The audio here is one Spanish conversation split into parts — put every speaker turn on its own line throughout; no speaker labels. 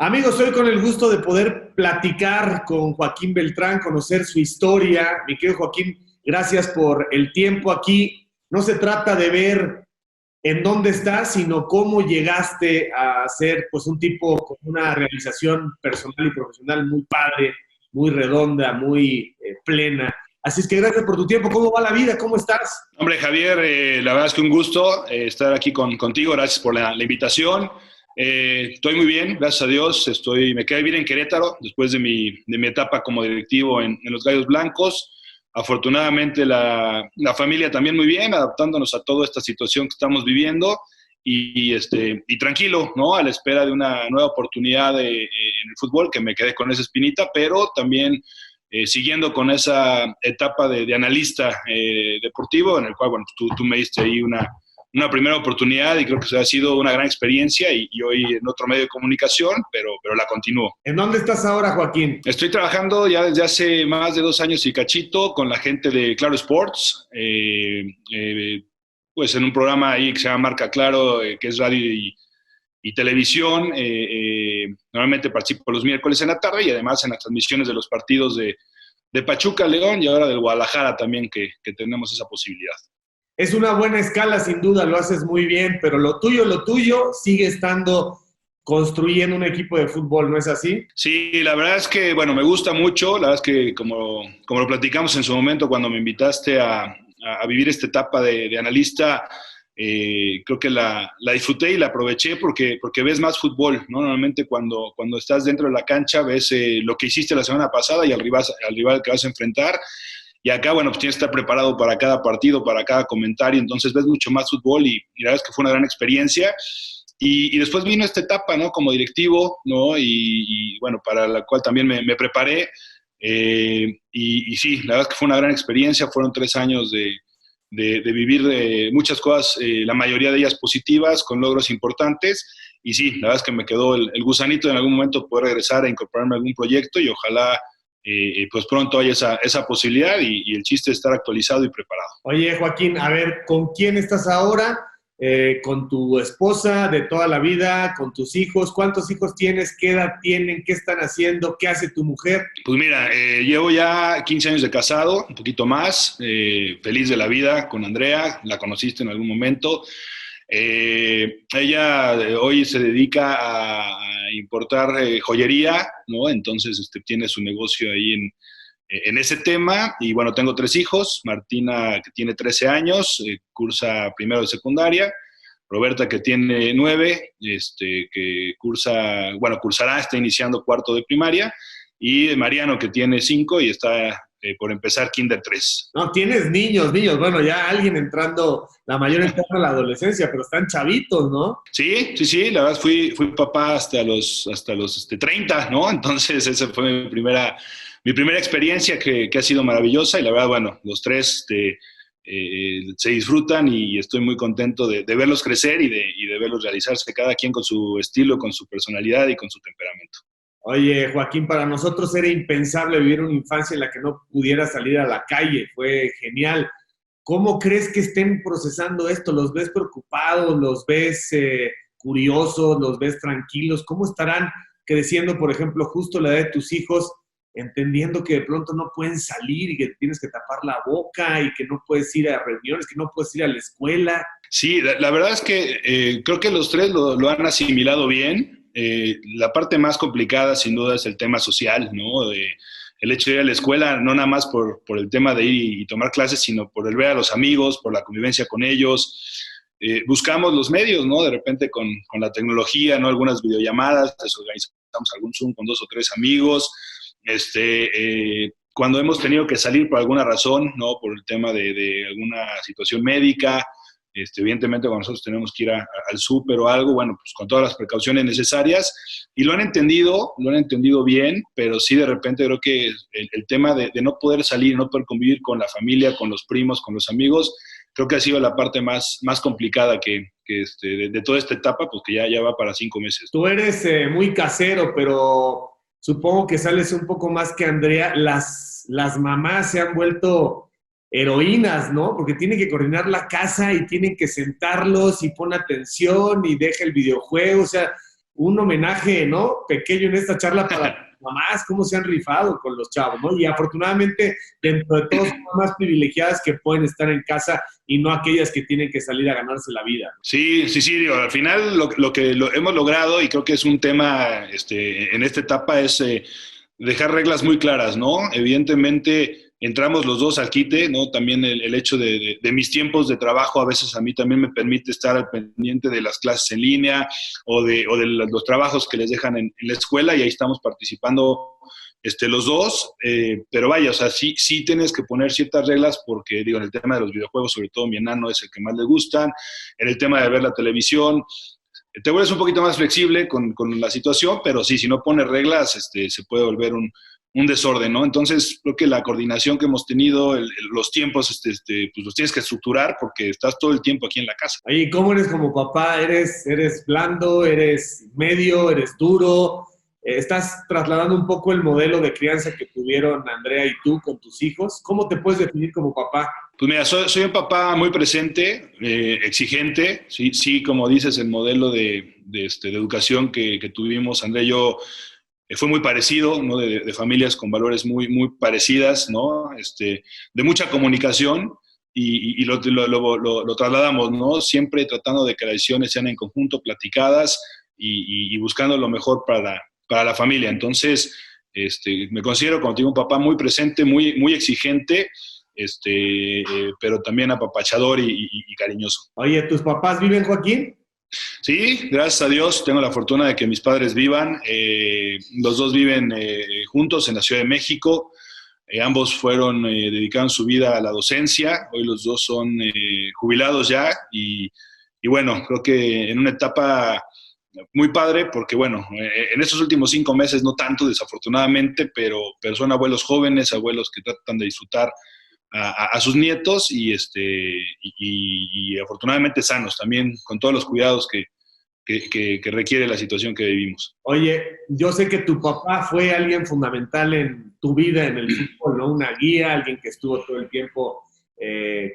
Amigos, hoy con el gusto de poder platicar con Joaquín Beltrán, conocer su historia. Mi querido Joaquín, gracias por el tiempo aquí. No se trata de ver en dónde estás, sino cómo llegaste a ser pues un tipo con una realización personal y profesional muy padre, muy redonda, muy plena. Así es que gracias por tu tiempo. ¿Cómo va la vida? ¿Cómo estás?
Hombre, Javier, la verdad es que un gusto estar aquí contigo. Gracias por la invitación. Estoy muy bien, gracias a Dios. Me quedé bien en Querétaro después de mi etapa como directivo en los Gallos Blancos. Afortunadamente, la familia también muy bien, adaptándonos a toda esta situación que estamos viviendo y tranquilo, ¿no? A la espera de una nueva oportunidad en el fútbol, que me quedé con esa espinita, pero también siguiendo con esa etapa de analista deportivo, en el cual, bueno, tú me diste ahí una primera oportunidad y creo que ha sido una gran experiencia y hoy en otro medio de comunicación, pero la continúo.
¿En dónde estás ahora, Joaquín?
Estoy trabajando ya desde hace más de 2 años y cachito con la gente de Claro Sports, pues en un programa ahí que se llama Marca Claro, que es radio y televisión. Normalmente participo los miércoles en la tarde y además en las transmisiones de los partidos de Pachuca, León y ahora del Guadalajara también, que tenemos esa posibilidad.
Es una buena escala, sin duda, lo haces muy bien, pero lo tuyo sigue estando construyendo un equipo de fútbol, ¿no es así?
Sí, la verdad es que, bueno, me gusta mucho. La verdad es que, como lo platicamos en su momento cuando me invitaste a vivir esta etapa de analista, creo que la disfruté y la aproveché porque ves más fútbol, ¿no? Normalmente cuando estás dentro de la cancha ves lo que hiciste la semana pasada y al rival que vas a enfrentar. Y acá, bueno, pues tienes que estar preparado para cada partido, para cada comentario, entonces ves mucho más fútbol y la verdad es que fue una gran experiencia. Y después vino esta etapa, ¿no? Como directivo, ¿no? Bueno, para la cual también me preparé. Y sí, la verdad es que fue una gran experiencia. Fueron 3 años de vivir muchas cosas, la mayoría de ellas positivas, con logros importantes. Y sí, la verdad es que me quedó el gusanito de en algún momento poder regresar a incorporarme a algún proyecto y ojalá pues pronto haya esa posibilidad y el chiste es estar actualizado y preparado.
Oye, Joaquín, a ver, ¿con quién estás ahora? ¿Con tu esposa de toda la vida? ¿Con tus hijos? ¿Cuántos hijos tienes? ¿Qué edad tienen? ¿Qué están haciendo? ¿Qué hace tu mujer?
Pues mira, llevo ya 15 años de casado, un poquito más, feliz de la vida con Andrea, la conociste en algún momento. Ella hoy se dedica a importar joyería, ¿no? Entonces tiene su negocio ahí en ese tema. Y bueno, tengo 3 hijos. Martina, que tiene 13 años, cursa primero de secundaria. Roberta, que tiene 9, que cursará, está iniciando cuarto de primaria. Y Mariano, que tiene 5 y está por empezar Kinder 3.
No, tienes niños. Bueno, ya alguien entrando, la mayor entrando a la adolescencia, pero están chavitos, ¿no?
Sí, la verdad fui papá hasta los 30, ¿no? Entonces esa fue mi primera experiencia que ha sido maravillosa y la verdad, bueno, los tres se disfrutan y estoy muy contento de verlos crecer y de verlos realizarse, cada quien con su estilo, con su personalidad y con su temperamento.
Oye, Joaquín, para nosotros era impensable vivir una infancia en la que no pudiera salir a la calle. Fue genial. ¿Cómo crees que estén procesando esto? ¿Los ves preocupados? ¿Los ves curiosos? ¿Los ves tranquilos? ¿Cómo estarán creciendo, por ejemplo, justo la edad de tus hijos, entendiendo que de pronto no pueden salir y que tienes que tapar la boca y que no puedes ir a reuniones, que no puedes ir a la escuela?
Sí, la verdad es que creo que los tres lo han asimilado bien. La parte más complicada, sin duda, es el tema social, ¿no? El hecho de ir a la escuela, no nada más por el tema de ir y tomar clases, sino por el ver a los amigos, por la convivencia con ellos. Buscamos los medios, ¿no? De repente con la tecnología, ¿no? Algunas videollamadas, organizamos algún Zoom con 2 o 3 amigos. Cuando hemos tenido que salir por alguna razón, ¿no? Por el tema de alguna situación médica, evidentemente cuando nosotros tenemos que ir al súper o algo, bueno, pues con todas las precauciones necesarias, y lo han entendido bien, pero sí de repente creo que el tema de no poder salir, no poder convivir con la familia, con los primos, con los amigos, creo que ha sido la parte más complicada de toda esta etapa, pues que ya va para 5 meses.
Tú eres muy casero, pero supongo que sales un poco más que Andrea. Las mamás se han vuelto heroínas, ¿no? Porque tienen que coordinar la casa y tienen que sentarlos y pon atención y deja el videojuego. O sea, un homenaje, ¿no? Pequeño en esta charla para mamás, cómo se han rifado con los chavos, ¿no? Y afortunadamente, dentro de todos, son más privilegiadas que pueden estar en casa y no aquellas que tienen que salir a ganarse la vida.
Sí, digo, al final lo que hemos logrado, y creo que es un tema en esta etapa, es dejar reglas muy claras, ¿no? Evidentemente entramos los dos al quite, ¿no? También el hecho de mis tiempos de trabajo a veces a mí también me permite estar al pendiente de las clases en línea o de los trabajos que les dejan en la escuela, y ahí estamos participando los dos, pero vaya, o sea, sí tienes que poner ciertas reglas porque, digo, en el tema de los videojuegos, sobre todo mi enano es el que más le gustan, en el tema de ver la televisión, te vuelves un poquito más flexible con la situación, pero sí, si no pones reglas, se puede volver un desorden, ¿no? Entonces, creo que la coordinación que hemos tenido, los tiempos, pues los tienes que estructurar porque estás todo el tiempo aquí en la casa.
Oye, ¿cómo eres como papá? ¿Eres blando? ¿Eres medio? ¿Eres duro? ¿Estás trasladando un poco el modelo de crianza que tuvieron Andrea y tú con tus hijos? ¿Cómo te puedes definir como papá?
Pues mira, soy un papá muy presente, exigente, sí, como dices, el modelo de educación que tuvimos, Andrea y yo, fue muy parecido, ¿no? De familias con valores muy, muy parecidas, ¿no? De mucha comunicación y lo trasladamos, ¿no? Siempre tratando de que las decisiones sean en conjunto, platicadas y buscando lo mejor para la familia. Entonces, me considero, como te digo, un papá muy presente, muy, muy exigente, pero también apapachador y cariñoso.
Oye, ¿tus papás viven, Joaquín?
Sí, gracias a Dios tengo la fortuna de que mis padres vivan. Los dos viven juntos en la Ciudad de México. Ambos dedicaron su vida a la docencia. Hoy los dos son jubilados ya y bueno, creo que en una etapa muy padre porque bueno, en estos últimos 5 meses no tanto desafortunadamente, pero son abuelos jóvenes, abuelos que tratan de disfrutar a sus nietos y afortunadamente sanos también, con todos los cuidados que requiere la situación que vivimos.
Oye, yo sé que tu papá fue alguien fundamental en tu vida en el fútbol, ¿no? Una guía, alguien que estuvo todo el tiempo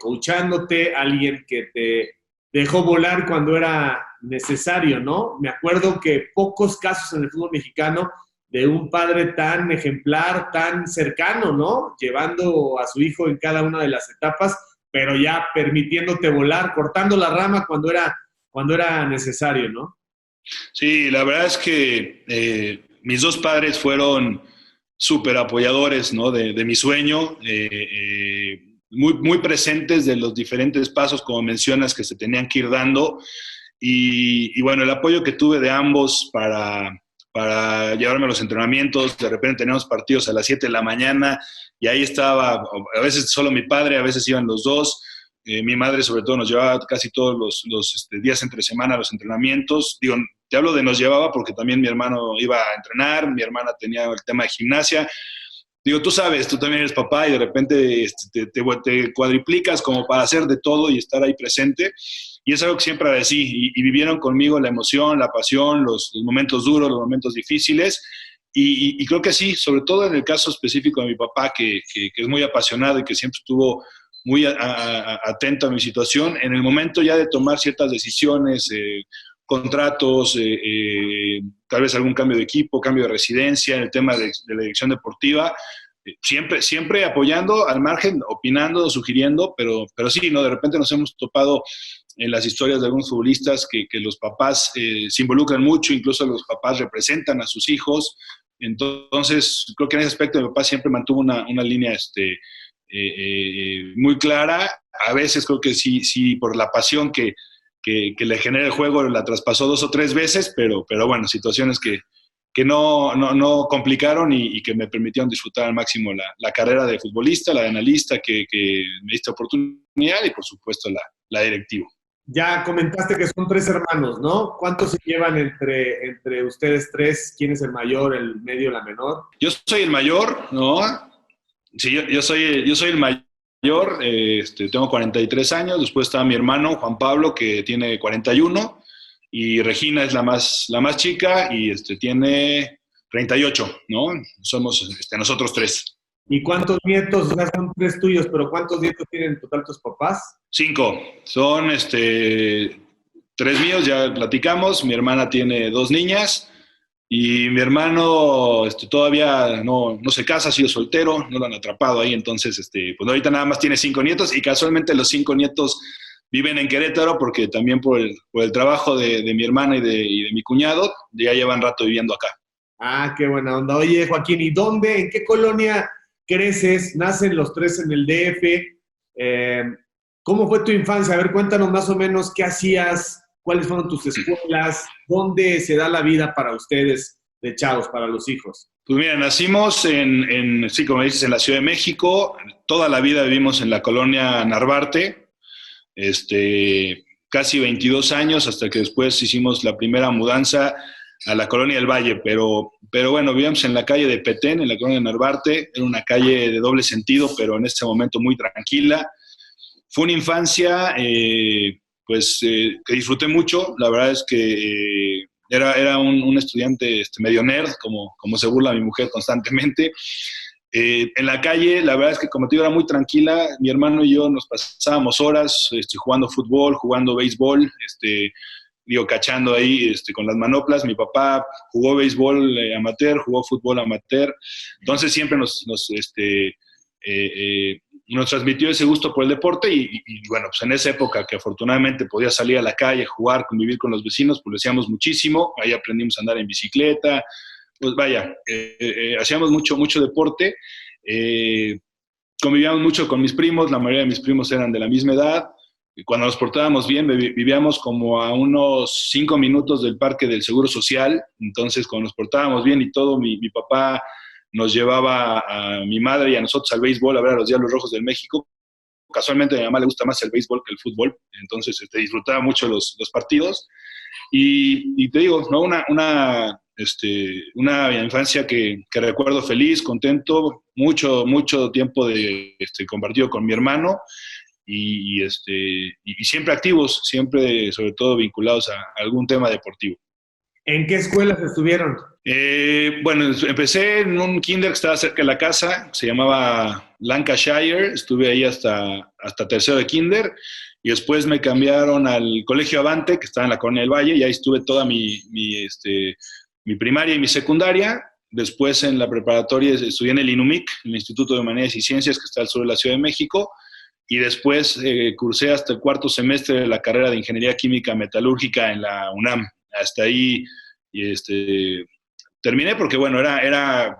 coachándote, alguien que te dejó volar cuando era necesario, ¿no? Me acuerdo que pocos casos en el fútbol mexicano de un padre tan ejemplar, tan cercano, ¿no? Llevando a su hijo en cada una de las etapas, pero ya permitiéndote volar, cortando la rama cuando era necesario, ¿no?
Sí, la verdad es que mis dos padres fueron súper apoyadores, ¿no? De mi sueño, muy, muy presentes de los diferentes pasos, como mencionas, que se tenían que ir dando. Y bueno, el apoyo que tuve de ambos para llevarme a los entrenamientos. De repente teníamos partidos a las 7 de la mañana y ahí estaba, a veces solo mi padre, a veces iban los dos. Mi madre sobre todo nos llevaba casi todos los días entre semana a los entrenamientos. Digo, te hablo de nos llevaba porque también mi hermano iba a entrenar, mi hermana tenía el tema de gimnasia. Digo, tú sabes, tú también eres papá y de repente te cuadriplicas como para hacer de todo y estar ahí presente. Y es algo que siempre agradecí. Y vivieron conmigo la emoción, la pasión, los momentos duros, los momentos difíciles. Y creo que sí, sobre todo en el caso específico de mi papá, que es muy apasionado y que siempre estuvo muy atento a mi situación. En el momento ya de tomar ciertas decisiones, contratos, tal vez algún cambio de equipo, cambio de residencia, en el tema de la dirección deportiva, siempre apoyando al margen, opinando, sugiriendo, pero sí, ¿no? De repente nos hemos topado en las historias de algunos futbolistas que los papás se involucran mucho, incluso los papás representan a sus hijos. Entonces, creo que en ese aspecto mi papá siempre mantuvo una línea muy clara. A veces creo que sí por la pasión que le genera el juego la traspasó 2 o 3 veces, pero bueno, situaciones que no complicaron y que me permitieron disfrutar al máximo la carrera de futbolista, la de analista que me diste oportunidad y por supuesto la directiva.
Ya comentaste que son 3 hermanos, ¿no? ¿Cuántos se llevan entre ustedes 3? ¿Quién es el mayor, el medio, la menor?
Yo soy el mayor, ¿no? Sí, yo soy el mayor, tengo 43 años, después está mi hermano Juan Pablo, que tiene 41, y Regina es la más chica y tiene 38, ¿no? Somos nosotros 3.
¿Y cuántos nietos? Ya son 3 tuyos, pero ¿cuántos nietos tienen en total tus papás?
5. Son Tres míos, ya platicamos. Mi hermana tiene dos niñas y mi hermano todavía no se casa, ha sido soltero, no lo han atrapado ahí. Entonces, pues ahorita nada más tiene 5 nietos y casualmente los 5 nietos viven en Querétaro porque también por el trabajo de mi hermana y de mi cuñado, ya llevan rato viviendo acá.
Ah, qué buena onda. Oye, Joaquín, ¿y dónde, en qué colonia creces? ¿Nacen los tres en el DF? Eh, ¿Cómo fue tu infancia? A ver, cuéntanos más o menos qué hacías, cuáles fueron tus escuelas, dónde se da la vida para ustedes de chavos, para los hijos.
Pues mira, nacimos sí, como dices, en la Ciudad de México. Toda la vida vivimos en la colonia Narvarte, casi 22 años, hasta que después hicimos la primera mudanza a la colonia del Valle, pero bueno, vivíamos en la calle de Petén, en la colonia de Narvarte. Era una calle de doble sentido, pero en ese momento muy tranquila. Fue una infancia, que disfruté mucho. La verdad es que era un estudiante medio nerd, como se burla mi mujer constantemente. En la calle, la verdad es que, como te digo, era muy tranquila. Mi hermano y yo nos pasábamos horas jugando fútbol, jugando béisbol, cachando ahí con las manoplas. Mi papá jugó béisbol amateur, jugó fútbol amateur. Entonces siempre nos transmitió ese gusto por el deporte y bueno, pues en esa época que afortunadamente podía salir a la calle, jugar, convivir con los vecinos, pues lo hacíamos muchísimo. Ahí aprendimos a andar en bicicleta. Pues vaya, hacíamos mucho deporte. Convivíamos mucho con mis primos, la mayoría de mis primos eran de la misma edad. Y cuando nos portábamos bien, vivíamos como a unos 5 minutos del Parque del Seguro Social. Entonces, cuando nos portábamos bien y todo, mi papá nos llevaba a mi madre y a nosotros al béisbol a ver a los Diablos Rojos del México. Casualmente a mi mamá le gusta más el béisbol que el fútbol, entonces disfrutaba mucho los partidos. Y te digo, ¿no? Una infancia que recuerdo feliz, contento, mucho tiempo compartido con mi hermano y siempre activos, siempre sobre todo vinculados a algún tema deportivo.
¿En qué escuelas estuvieron?
Bueno, empecé en un kinder que estaba cerca de la casa, se llamaba Lancashire. Estuve ahí hasta tercero de kinder y después me cambiaron al Colegio Avante, que estaba en la Colonia del Valle, y ahí estuve toda mi primaria y mi secundaria. Después en la preparatoria estudié en el INUMIC, el Instituto de Humanidades y Ciencias, que está al sur de la Ciudad de México, y después cursé hasta el cuarto semestre de la carrera de Ingeniería Química Metalúrgica en la UNAM. Hasta ahí terminé porque, bueno,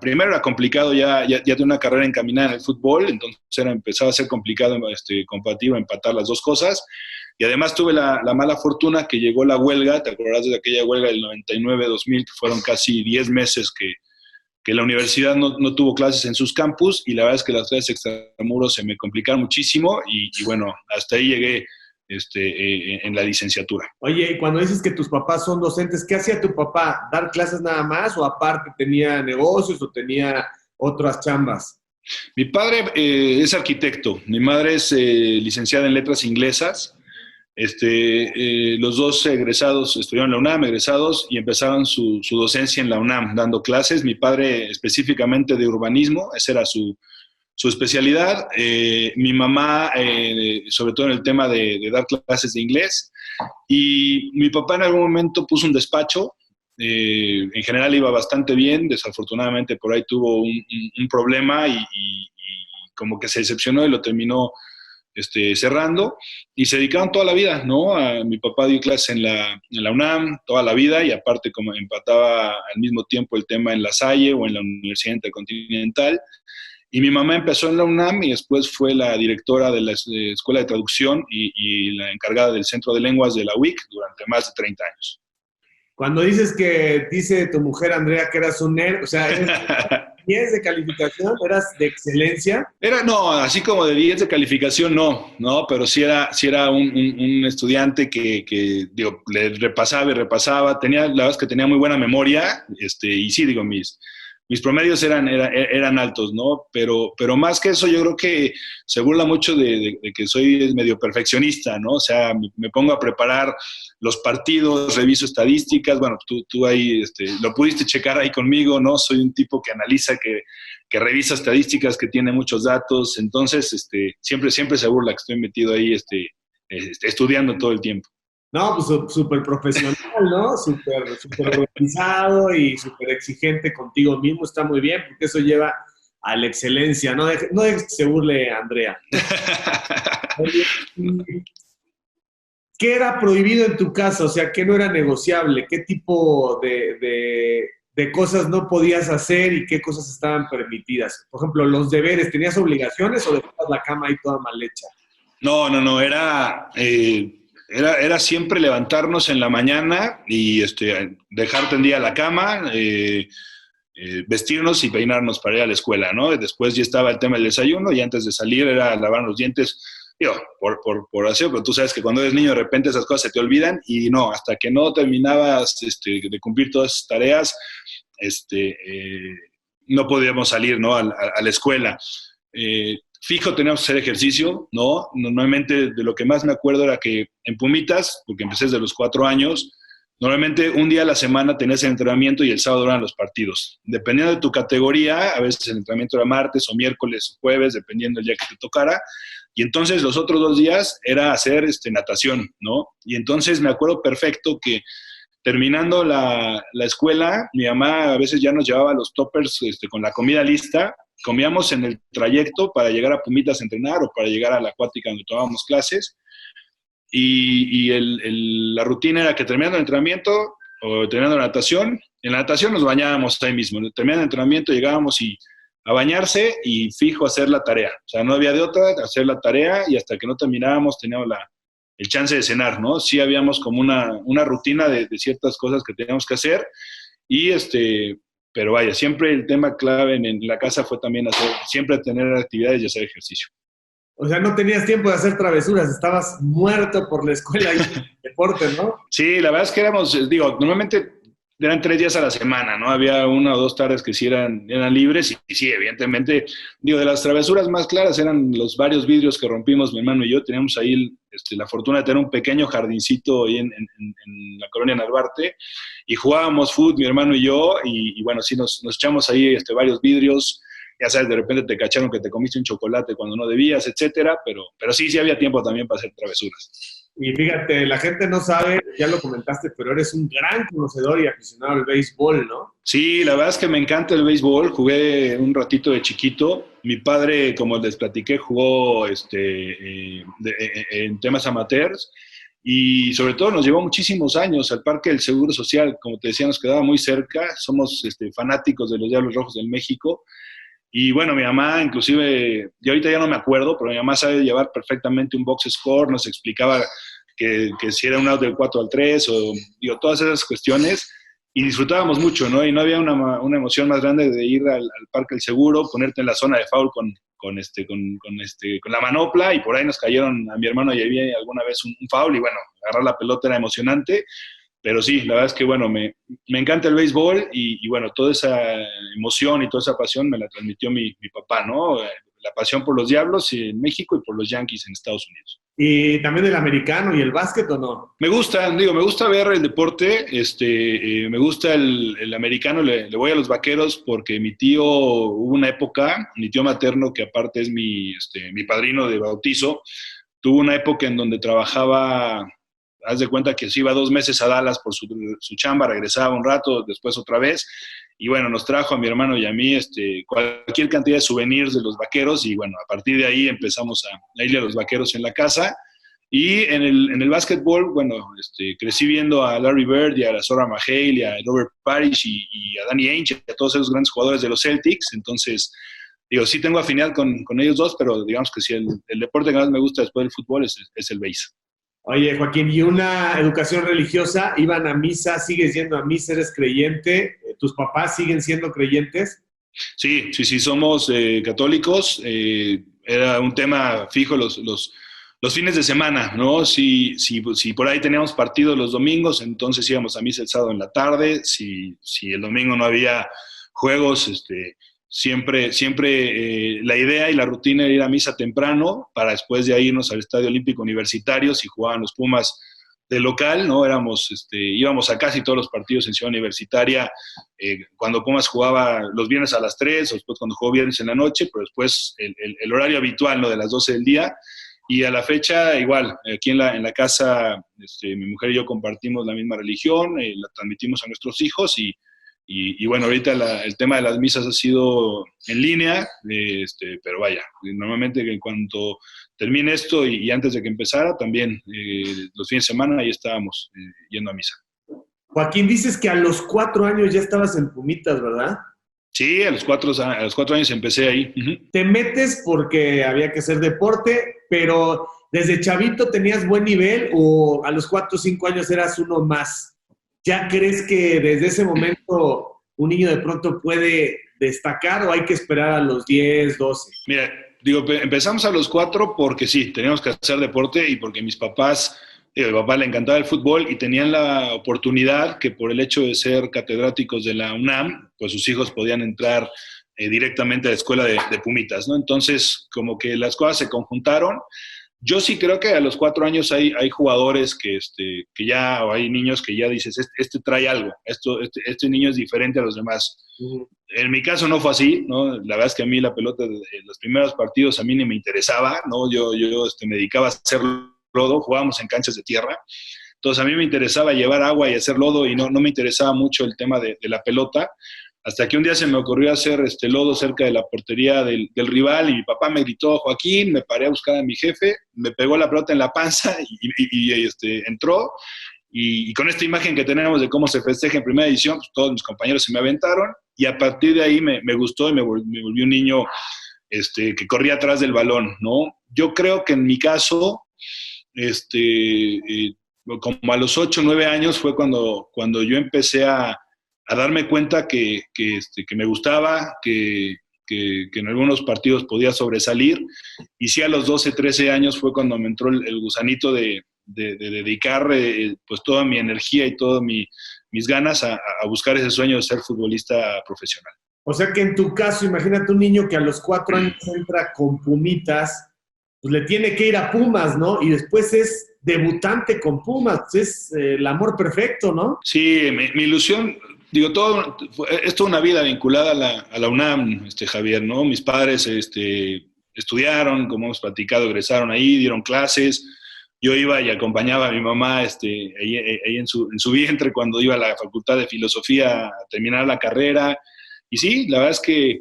primero era complicado ya de una carrera encaminada en el fútbol, entonces empezaba a ser complicado compatible empatar las dos cosas. Y además tuve la mala fortuna que llegó la huelga. ¿Te acordarás de aquella huelga del 99-2000, que fueron casi 10 meses que la universidad no tuvo clases en sus campus? Y la verdad es que las clases extramuros se me complicaron muchísimo y bueno, hasta ahí llegué en la licenciatura.
Oye, y cuando dices que tus papás son docentes, ¿qué hacía tu papá? ¿Dar clases nada más o aparte tenía negocios o tenía otras chambas?
Mi padre es arquitecto, mi madre es licenciada en letras inglesas. Los dos egresados estudiaron en la UNAM, egresados, y empezaron su docencia en la UNAM, dando clases. Mi padre específicamente de urbanismo, esa era su especialidad. Mi mamá, sobre todo en el tema de dar clases de inglés. Y mi papá en algún momento puso un despacho. En general iba bastante bien. Desafortunadamente por ahí tuvo un problema y como que se decepcionó y lo terminó cerrando, y se dedicaron toda la vida, ¿no? Mi papá dio clases en la UNAM toda la vida, y aparte como empataba al mismo tiempo el tema en La Salle o en la Universidad Intercontinental. Y mi mamá empezó en la UNAM y después fue la directora de la Escuela de Traducción y la encargada del Centro de Lenguas de la UIC durante más de 30 años.
Cuando dices que dice tu mujer Andrea que eras un nerd, o sea, ¿eres 10 de calificación? ¿Eras de excelencia?
No, así como de 10 de calificación, no, pero sí era un estudiante que digo, le repasaba y repasaba. La verdad es que tenía muy buena memoria, y sí, digo, mis promedios eran altos, ¿no? Pero más que eso, yo creo que se burla mucho de que soy medio perfeccionista, ¿no? O sea, me pongo a preparar los partidos, reviso estadísticas. Bueno, tú ahí lo pudiste checar ahí conmigo, ¿no? Soy un tipo que analiza, que revisa estadísticas, que tiene muchos datos. Entonces, siempre se burla que estoy metido ahí estudiando todo el tiempo.
No, pues súper profesional, ¿no? Súper organizado y súper exigente contigo mismo. Está muy bien, porque eso lleva a la excelencia. No dejes que se burle, Andrea. Oye, ¿qué era prohibido en tu casa? O sea, ¿qué no era negociable? ¿Qué tipo de cosas no podías hacer y qué cosas estaban permitidas? Por ejemplo, los deberes, ¿tenías obligaciones o dejabas la cama ahí toda mal hecha?
No, era siempre levantarnos en la mañana y dejar tendida la cama, vestirnos y peinarnos para ir a la escuela, ¿no? Y después ya estaba el tema del desayuno y antes de salir era lavar los dientes, digo, por aseo, pero tú sabes que cuando eres niño de repente esas cosas se te olvidan y no, hasta que no terminabas de cumplir todas esas tareas, este, eh, no podíamos salir, ¿no? A la escuela. Fijo, teníamos que hacer ejercicio, ¿no? Normalmente de lo que más me acuerdo era que en Pumitas, porque empecé desde los 4 años, normalmente un día a la semana tenías el entrenamiento y el sábado eran los partidos. Dependiendo de tu categoría, a veces el entrenamiento era martes o miércoles o jueves, dependiendo del día que te tocara. Y entonces los otros 2 días era hacer natación, ¿no? Y entonces me acuerdo perfecto que terminando la escuela, mi mamá a veces ya nos llevaba los toppers con la comida lista. Comíamos en el trayecto para llegar a Pumitas a entrenar o para llegar a la acuática donde tomábamos clases. La rutina era que terminando el entrenamiento o terminando la natación, en la natación nos bañábamos ahí mismo. Terminando el entrenamiento llegábamos a bañarse y fijo a hacer la tarea. O sea, no había de otra, hacer la tarea y hasta que no terminábamos teníamos el chance de cenar, ¿no? Sí habíamos como una rutina de ciertas cosas que teníamos que hacer y pero vaya, siempre el tema clave en la casa fue también siempre tener actividades y hacer ejercicio.
O sea, no tenías tiempo de hacer travesuras, estabas muerto por la escuela y el deporte, ¿no?
Sí, la verdad es que digo, normalmente eran 3 días a la semana, ¿no? Había 1 o 2 tardes que sí eran libres y sí, evidentemente, digo, de las travesuras más claras eran los varios vidrios que rompimos mi hermano y yo. Teníamos ahí la fortuna de tener un pequeño jardincito ahí en la colonia Narvarte y jugábamos fútbol, mi hermano y yo, y bueno, sí, nos echamos ahí varios vidrios. Ya sabes, de repente te cacharon que te comiste un chocolate cuando no debías, etcétera, pero sí había tiempo también para hacer travesuras.
Y fíjate, la gente no sabe, ya lo comentaste, pero eres un gran conocedor y aficionado al béisbol, ¿no?
Sí, la verdad es que me encanta el béisbol. Jugué un ratito de chiquito. Mi padre, como les platiqué, jugó en temas amateurs y sobre todo nos llevó muchísimos años al Parque del Seguro Social. Como te decía, nos quedaba muy cerca. Somos fanáticos de los Diablos Rojos del México. Y bueno, mi mamá, inclusive, yo ahorita ya no me acuerdo, pero mi mamá sabe llevar perfectamente un box score, nos explicaba que si era un out del 4 al 3, o digo, todas esas cuestiones, y disfrutábamos mucho, ¿no? Y no había una emoción más grande de ir al Parque del Seguro, ponerte en la zona de foul con la manopla, y por ahí nos cayeron a mi hermano y a mí alguna vez un foul, y bueno, agarrar la pelota era emocionante. Pero sí, la verdad es que, bueno, me encanta el béisbol y, bueno, toda esa emoción y toda esa pasión me la transmitió mi papá, ¿no? La pasión por los Diablos en México y por los Yankees en Estados Unidos.
Y también el americano y el básquet, ¿o no?
Me gusta ver el deporte, me gusta el americano, le voy a los Vaqueros porque mi tío, hubo una época, mi tío materno, que aparte es mi padrino de bautizo, tuvo una época en donde trabajaba. Haz de cuenta que se iba 2 meses a Dallas por su chamba, regresaba un rato, después otra vez, y bueno, nos trajo a mi hermano y a mí cualquier cantidad de souvenirs de los Vaqueros, y bueno, a partir de ahí empezamos a irle a los Vaqueros en la casa. Y en el básquetbol, bueno, crecí viendo a Larry Bird y a la Zora Mahale y a Robert Parrish y a Danny Ainge, a todos esos grandes jugadores de los Celtics. Entonces, digo, sí tengo afinidad con ellos dos, pero digamos que sí, el deporte que más me gusta después del fútbol es el béisbol.
Oye, Joaquín, ¿y una educación religiosa? ¿Iban a misa? ¿Sigues yendo a misa? ¿Eres creyente? ¿Tus papás siguen siendo creyentes?
Sí, somos católicos. Era un tema fijo los fines de semana, ¿no? Si por ahí teníamos partidos los domingos, entonces íbamos a misa el sábado en la tarde. Si el domingo no había juegos, siempre la idea y la rutina era ir a misa temprano para después de ahí irnos al Estadio Olímpico Universitario si jugaban los Pumas de local, ¿no? Íbamos a casi todos los partidos en Ciudad Universitaria, cuando Pumas jugaba los viernes a las 3, o después cuando jugó viernes en la noche, pero después el horario habitual, ¿no? De las 12 del día. Y a la fecha, igual, aquí en la casa, mi mujer y yo compartimos la misma religión, la transmitimos a nuestros hijos y bueno, ahorita el tema de las misas ha sido en línea, pero vaya, normalmente en cuanto termine esto y antes de que empezara, también los fines de semana ahí estábamos yendo a misa.
Joaquín, dices que a los 4 años ya estabas en Pumitas, ¿verdad?
Sí, a los 4 años empecé ahí. Uh-huh.
Te metes porque había que hacer deporte, pero ¿desde chavito tenías buen nivel o a los 4 o 5 años eras uno más? ¿Ya crees que desde ese momento un niño de pronto puede destacar o hay que esperar a los 10, 12?
Mira, digo, empezamos a los 4 porque sí, teníamos que hacer deporte y porque mis papás, a mi papá le encantaba el fútbol y tenían la oportunidad que por el hecho de ser catedráticos de la UNAM, pues sus hijos podían entrar directamente a la escuela de Pumitas, ¿no? Entonces, como que las cosas se conjuntaron. Yo sí creo que a los 4 años hay jugadores que ya, o hay niños que ya dices, este trae algo, este niño es diferente a los demás. Uh-huh. En mi caso no fue así, ¿no? La verdad es que a mí la pelota, los primeros partidos a mí ni me interesaba, ¿no? Yo me dedicaba a hacer lodo, jugábamos en canchas de tierra, entonces a mí me interesaba llevar agua y hacer lodo y no me interesaba mucho el tema de la pelota, hasta que un día se me ocurrió hacer lodo cerca de la portería del rival y mi papá me gritó, Joaquín, me paré a buscar a mi jefe, me pegó la pelota en la panza y entró. Y con esta imagen que tenemos de cómo se festeja en primera edición, pues todos mis compañeros se me aventaron y a partir de ahí me gustó y me volví un niño que corría atrás del balón, ¿no? Yo creo que en mi caso, como a los 8 o 9 años fue cuando yo empecé a darme cuenta que me gustaba, que en algunos partidos podía sobresalir. Y sí, a los 12, 13 años fue cuando me entró el gusanito de dedicar pues toda mi energía y todas mis ganas a buscar ese sueño de ser futbolista profesional.
O sea que en tu caso, imagínate un niño que a los 4 años entra con Pumitas, pues le tiene que ir a Pumas, ¿no? Y después es debutante con Pumas, es el amor perfecto, ¿no?
Sí, mi ilusión, digo, es toda una vida vinculada a la UNAM, Javier, ¿no? Mis padres estudiaron, como hemos platicado, egresaron ahí, dieron clases. Yo iba y acompañaba a mi mamá ahí en su vientre cuando iba a la Facultad de Filosofía a terminar la carrera. Y sí, la verdad es que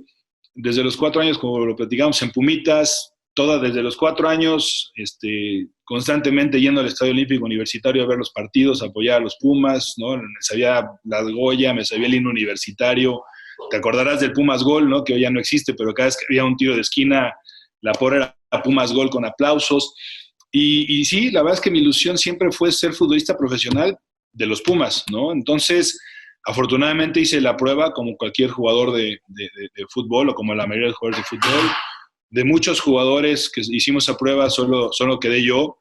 desde los 4 años, como lo platicamos en Pumitas, desde los 4 años, constantemente yendo al Estadio Olímpico Universitario a ver los partidos, a apoyar a los Pumas, ¿no? Me sabía la Goya, me sabía el himno universitario. Te acordarás del Pumas Gol, ¿no? Que hoy ya no existe, pero cada vez que había un tiro de esquina, la porra era Pumas Gol con aplausos. Y sí, la verdad es que mi ilusión siempre fue ser futbolista profesional de los Pumas, ¿no? Entonces, afortunadamente hice la prueba como cualquier jugador de fútbol o como la mayoría de jugadores de fútbol. De muchos jugadores que hicimos esa prueba, solo quedé yo.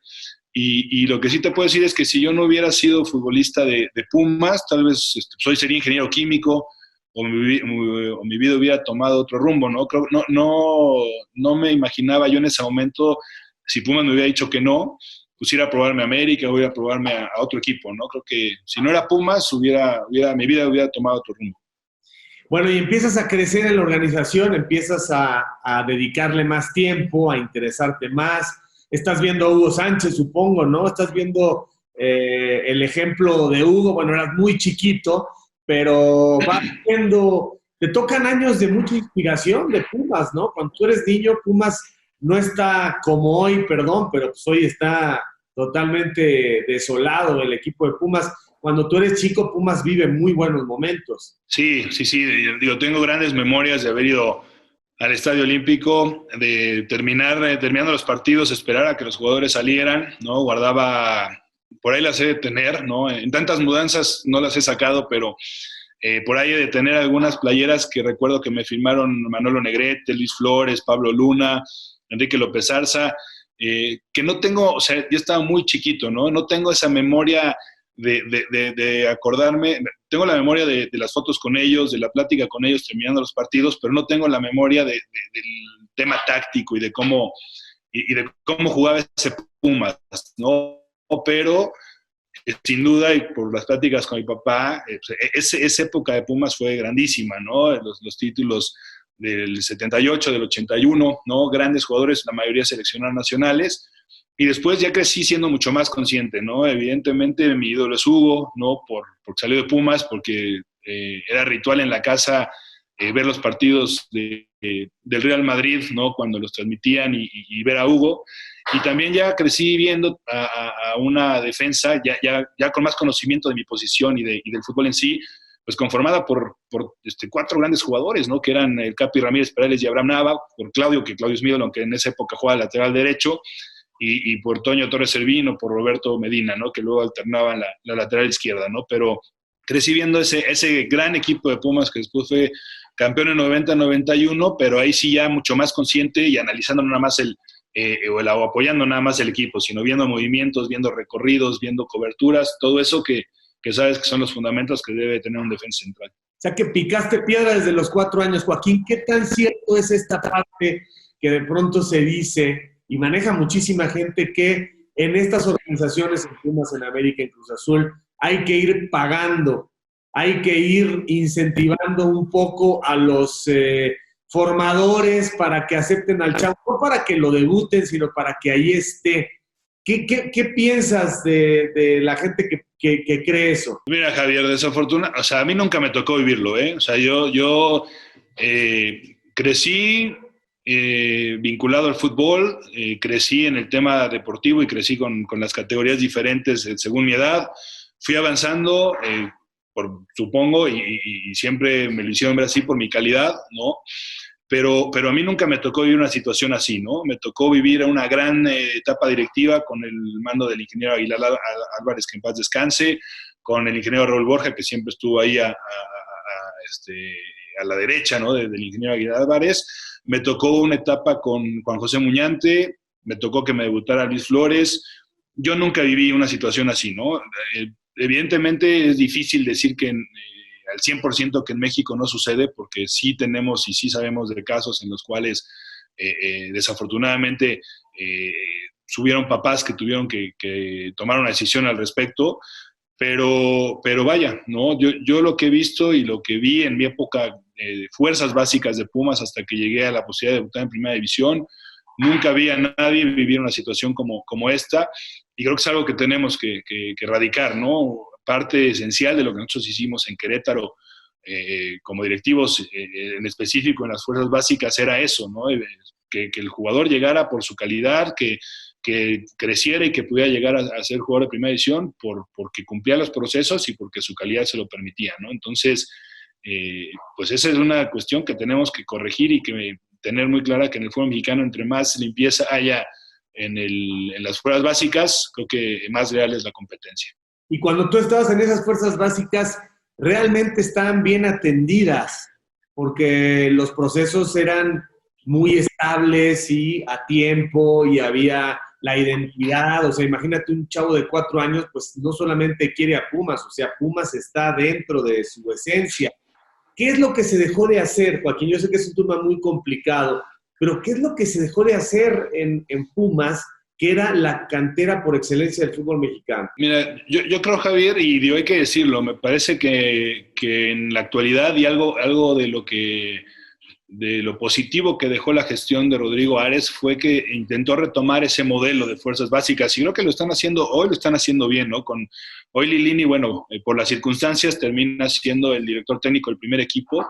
Y lo que sí te puedo decir es que si yo no hubiera sido futbolista de Pumas, tal vez hoy sería ingeniero químico o mi vida hubiera tomado otro rumbo, ¿no? No me imaginaba yo en ese momento, si Pumas me hubiera dicho que no, pues ir a probarme a América o ir a probarme a otro equipo, ¿no? Creo que si no era Pumas, mi vida hubiera tomado otro rumbo.
Bueno, y empiezas a crecer en la organización, empiezas a dedicarle más tiempo, a interesarte más. Estás viendo a Hugo Sánchez, supongo, ¿no? Estás viendo el ejemplo de Hugo. Bueno, eras muy chiquito, pero vas viendo, te tocan años de mucha inspiración de Pumas, ¿no? Cuando tú eres niño, Pumas no está como hoy, perdón, pero pues hoy está totalmente desolado el equipo de Pumas. Cuando tú eres chico, Pumas vive muy buenos momentos.
Sí. Digo, tengo grandes memorias de haber ido al Estadio Olímpico, de terminando los partidos, esperar a que los jugadores salieran, ¿no? Guardaba, por ahí las he de tener, ¿no? En tantas mudanzas no las he sacado, pero por ahí he de tener algunas playeras que recuerdo que me firmaron Manolo Negrete, Luis Flores, Pablo Luna, Enrique López Arza, que no tengo, o sea, yo estaba muy chiquito, ¿no? No tengo esa memoria de acordarme, tengo la memoria de las fotos con ellos, de la plática con ellos terminando los partidos, pero no tengo la memoria del tema táctico y de cómo jugaba ese Pumas, ¿no? Pero sin duda, y por las pláticas con mi papá, esa época de Pumas fue grandísima, ¿no? Los títulos del 78, del 81, ¿no? Grandes jugadores, la mayoría seleccionados nacionales. Y después ya crecí siendo mucho más consciente, ¿no? Evidentemente mi ídolo es Hugo, ¿no? Porque salió de Pumas, porque era ritual en la casa ver los partidos del Real Madrid, ¿no? Cuando los transmitían y ver a Hugo. Y también ya crecí viendo a una defensa ya con más conocimiento de mi posición y del fútbol en sí, pues conformada por 4 grandes jugadores, ¿no? Que eran el Capi Ramírez Paredes y Abraham Nava, por Claudio, que Claudio es mi ídolo, aunque en esa época jugaba lateral derecho, y por Toño Torres Servín, por Roberto Medina, ¿no? Que luego alternaban la lateral izquierda, ¿no? Pero crecí viendo ese gran equipo de Pumas que después fue campeón en 90-91, pero ahí sí ya mucho más consciente y analizando nada más o apoyando nada más el equipo, sino viendo movimientos, viendo recorridos, viendo coberturas, todo eso que sabes que son los fundamentos que debe tener un defensa central.
O sea, que picaste piedra desde los 4 años. Joaquín, ¿qué tan cierto es esta parte que de pronto se dice y maneja muchísima gente que en estas organizaciones, en Pumas, en América, en Cruz Azul, hay que ir pagando, hay que ir incentivando un poco a los formadores para que acepten al chavo, no para que lo debuten, sino para que ahí esté? ¿Qué piensas de la gente que cree eso?
Mira, Javier, desafortunadamente, o sea, a mí nunca me tocó vivirlo, ¿eh? O sea, yo crecí vinculado al fútbol, crecí en el tema deportivo y crecí con las categorías diferentes según mi edad. Fui avanzando, supongo, y siempre me lo hicieron ver así por mi calidad, ¿no? Pero a mí nunca me tocó vivir una situación así, ¿no? Me tocó vivir una gran etapa directiva con el mando del ingeniero Aguilar Álvarez, que en paz descanse, con el ingeniero Raúl Borja, que siempre estuvo ahí a la derecha, ¿no? Del ingeniero Aguilar Álvarez. Me tocó una etapa con Juan José Muñante, me tocó que me debutara Luis Flores. Yo nunca viví una situación así, ¿no? Evidentemente es difícil decir que al 100% que en México no sucede, porque sí tenemos y sí sabemos de casos en los cuales desafortunadamente subieron papás que tuvieron que tomar una decisión al respecto, pero vaya, ¿no? Yo lo que he visto y lo que vi en mi época de fuerzas básicas de Pumas hasta que llegué a la posibilidad de debutar en Primera División, nunca vi a nadie vivir una situación como esta, y creo que es algo que tenemos que erradicar, ¿no? Parte esencial de lo que nosotros hicimos en Querétaro como directivos, en específico en las fuerzas básicas, era eso, ¿no? Que el jugador llegara por su calidad, que creciera y que pudiera llegar a ser jugador de Primera División porque cumplía los procesos y porque su calidad se lo permitía, ¿no? Entonces, pues esa es una cuestión que tenemos que corregir y que tener muy clara, que en el fútbol mexicano, entre más limpieza haya en las fuerzas básicas, creo que más real es la competencia.
Y cuando tú estabas en esas fuerzas básicas, realmente estaban bien atendidas, porque los procesos eran muy estables y a tiempo, y había la identidad. O sea, imagínate un chavo de 4 años, pues no solamente quiere a Pumas, o sea, Pumas está dentro de su esencia. ¿Qué es lo que se dejó de hacer, Joaquín? Yo sé que es un tema muy complicado, pero ¿qué es lo que se dejó de hacer en Pumas, que era la cantera por excelencia del fútbol mexicano?
Mira, yo creo, Javier, y hay que decirlo, me parece que en la actualidad y algo de lo positivo que dejó la gestión de Rodrigo Ares fue que intentó retomar ese modelo de fuerzas básicas, y creo que lo están haciendo bien, ¿no? Hoy Lilini, bueno, por las circunstancias termina siendo el director técnico del primer equipo,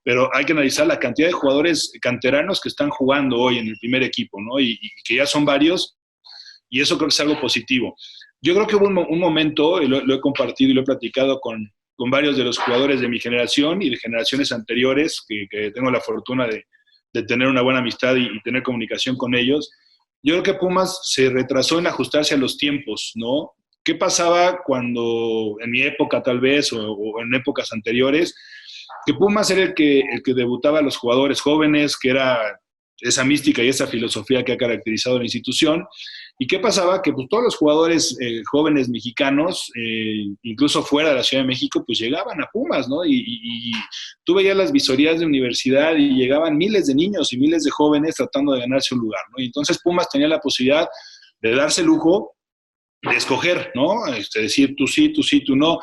pero hay que analizar la cantidad de jugadores canteranos que están jugando hoy en el primer equipo, ¿no? Y que ya son varios, y eso creo que es algo positivo. Yo creo que hubo un momento, y lo he compartido y lo he platicado con varios de los jugadores de mi generación y de generaciones anteriores, que tengo la fortuna de tener una buena amistad y tener comunicación con ellos. Yo creo que Pumas se retrasó en ajustarse a los tiempos, ¿no? ¿Qué pasaba cuando, en mi época tal vez, o en épocas anteriores, que Pumas era el que debutaba a los jugadores jóvenes, que era esa mística y esa filosofía que ha caracterizado la institución? ¿Y qué pasaba? Que pues, todos los jugadores jóvenes mexicanos, incluso fuera de la Ciudad de México, pues llegaban a Pumas, ¿no? Y tú veías las visorías de universidad y llegaban miles de niños y miles de jóvenes tratando de ganarse un lugar, ¿no? Y entonces Pumas tenía la posibilidad de darse el lujo de escoger, ¿no? Decir tú sí, tú no.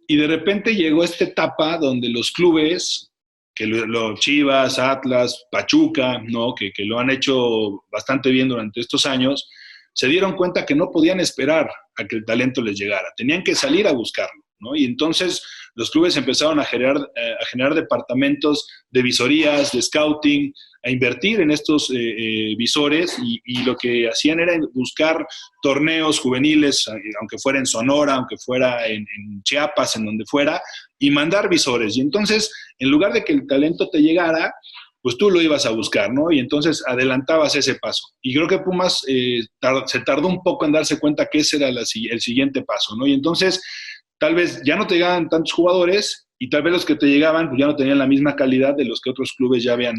Y de repente llegó esta etapa donde los clubes Chivas, Atlas, Pachuca, ¿no? Que lo han hecho bastante bien durante estos años, se dieron cuenta que no podían esperar a que el talento les llegara, tenían que salir a buscarlo, ¿no? Y entonces los clubes empezaron a generar departamentos de visorías, de scouting, a invertir en estos visores y lo que hacían era buscar torneos juveniles, aunque fuera en Sonora, aunque fuera en Chiapas, en donde fuera, y mandar visores. Y entonces, en lugar de que el talento te llegara, pues tú lo ibas a buscar, ¿no? Y entonces adelantabas ese paso. Y creo que Pumas se tardó un poco en darse cuenta que ese era el siguiente paso, ¿no? Y entonces tal vez ya no te llegaban tantos jugadores y tal vez los que te llegaban pues ya no tenían la misma calidad de los que otros clubes ya habían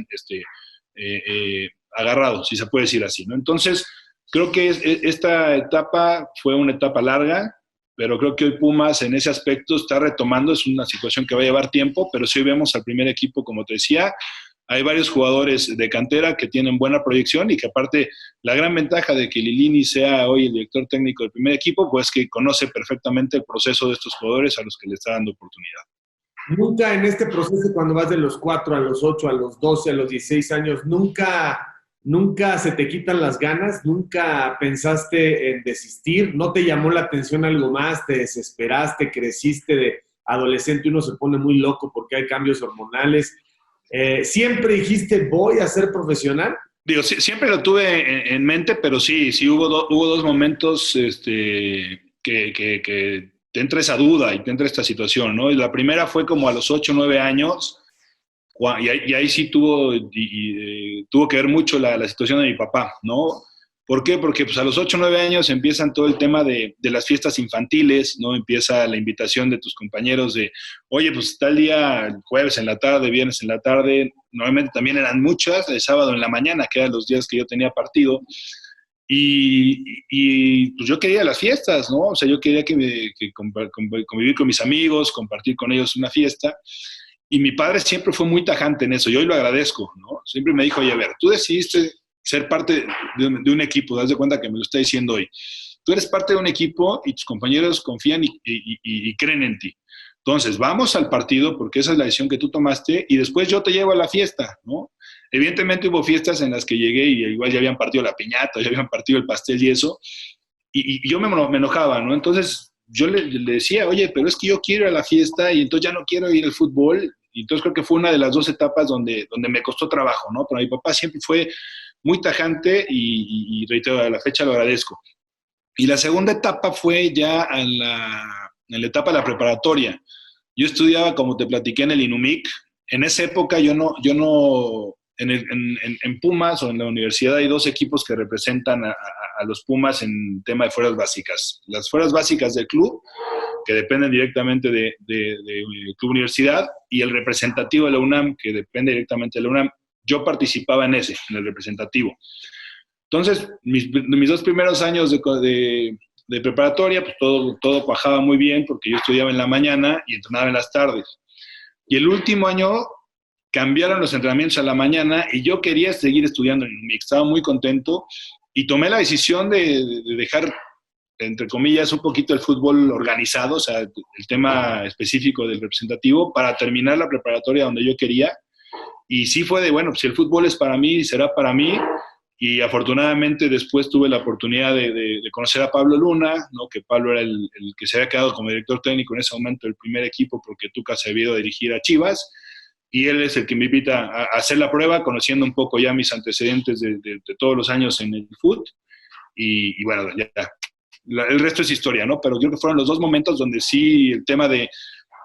agarrado, si se puede decir así, ¿no? Entonces, creo que esta etapa fue una etapa larga, pero creo que hoy Pumas en ese aspecto está retomando, es una situación que va a llevar tiempo, pero si hoy vemos al primer equipo, como te decía, hay varios jugadores de cantera que tienen buena proyección y que aparte la gran ventaja de que Lilini sea hoy el director técnico del primer equipo, pues que conoce perfectamente el proceso de estos jugadores a los que le está dando oportunidad.
Nunca en este proceso, cuando vas de los 4 a los 8, a los 12, a los 16 años, nunca se te quitan las ganas, nunca pensaste en desistir, no te llamó la atención algo más, te desesperaste, creciste de adolescente, uno se pone muy loco porque hay cambios hormonales. ¿Siempre dijiste voy a ser profesional?
Digo, siempre lo tuve en mente, pero sí hubo dos momentos que te entra esa duda y te entra esta situación, ¿no? Y la primera fue como a los 8 o 9 años, y ahí sí tuvo que ver mucho la situación de mi papá, ¿no? ¿Por qué? Porque pues, a los 8 o 9 años empiezan todo el tema de las fiestas infantiles, ¿no? Empieza la invitación de tus compañeros de, oye, pues tal día, jueves en la tarde, viernes en la tarde, normalmente también eran muchas, el sábado en la mañana, que eran los días que yo tenía partido, y pues yo quería las fiestas, ¿no? O sea, yo quería convivir con mis amigos, compartir con ellos una fiesta, y mi padre siempre fue muy tajante en eso, y hoy lo agradezco, ¿no? Siempre me dijo, oye, a ver, tú decidiste ser parte de un equipo, das de cuenta que me lo está diciendo hoy. Tú eres parte de un equipo y tus compañeros confían y creen en ti. Entonces, vamos al partido porque esa es la decisión que tú tomaste y después yo te llevo a la fiesta, ¿no? Evidentemente hubo fiestas en las que llegué y igual ya habían partido la piñata, ya habían partido el pastel y eso, y yo me enojaba, ¿no? Entonces yo le decía, oye, pero es que yo quiero ir a la fiesta y entonces ya no quiero ir al fútbol. Y entonces creo que fue una de las dos etapas donde me costó trabajo, ¿no? Pero mi papá siempre fue muy tajante y reitero, a la fecha lo agradezco. Y la segunda etapa fue ya en la etapa de la preparatoria. Yo estudiaba, como te platiqué, en el INUMIC. En esa época en Pumas o en la universidad hay dos equipos que representan a los Pumas en tema de fuerzas básicas. Las fuerzas básicas del club, que dependen directamente de Club Universidad, y el representativo de la UNAM, que depende directamente de la UNAM. Yo participaba en el representativo. Entonces, mis dos primeros años de preparatoria, pues todo cuajaba muy bien porque yo estudiaba en la mañana y entrenaba en las tardes. Y el último año cambiaron los entrenamientos a la mañana y yo quería seguir estudiando en UNIC. Estaba muy contento y tomé la decisión de dejar, entre comillas, un poquito el fútbol organizado, o sea, el tema específico del representativo, para terminar la preparatoria donde yo quería. Y sí fue de, bueno, si el fútbol es para mí, será para mí. Y afortunadamente después tuve la oportunidad de conocer a Pablo Luna, ¿no? Que Pablo era el que se había quedado como director técnico en ese momento del primer equipo porque Tuca se había ido a dirigir a Chivas. Y él es el que me invita a hacer la prueba, conociendo un poco ya mis antecedentes de todos los años en el fútbol. Y bueno, ya. El resto es historia, ¿no? Pero creo que fueron los dos momentos donde sí el tema de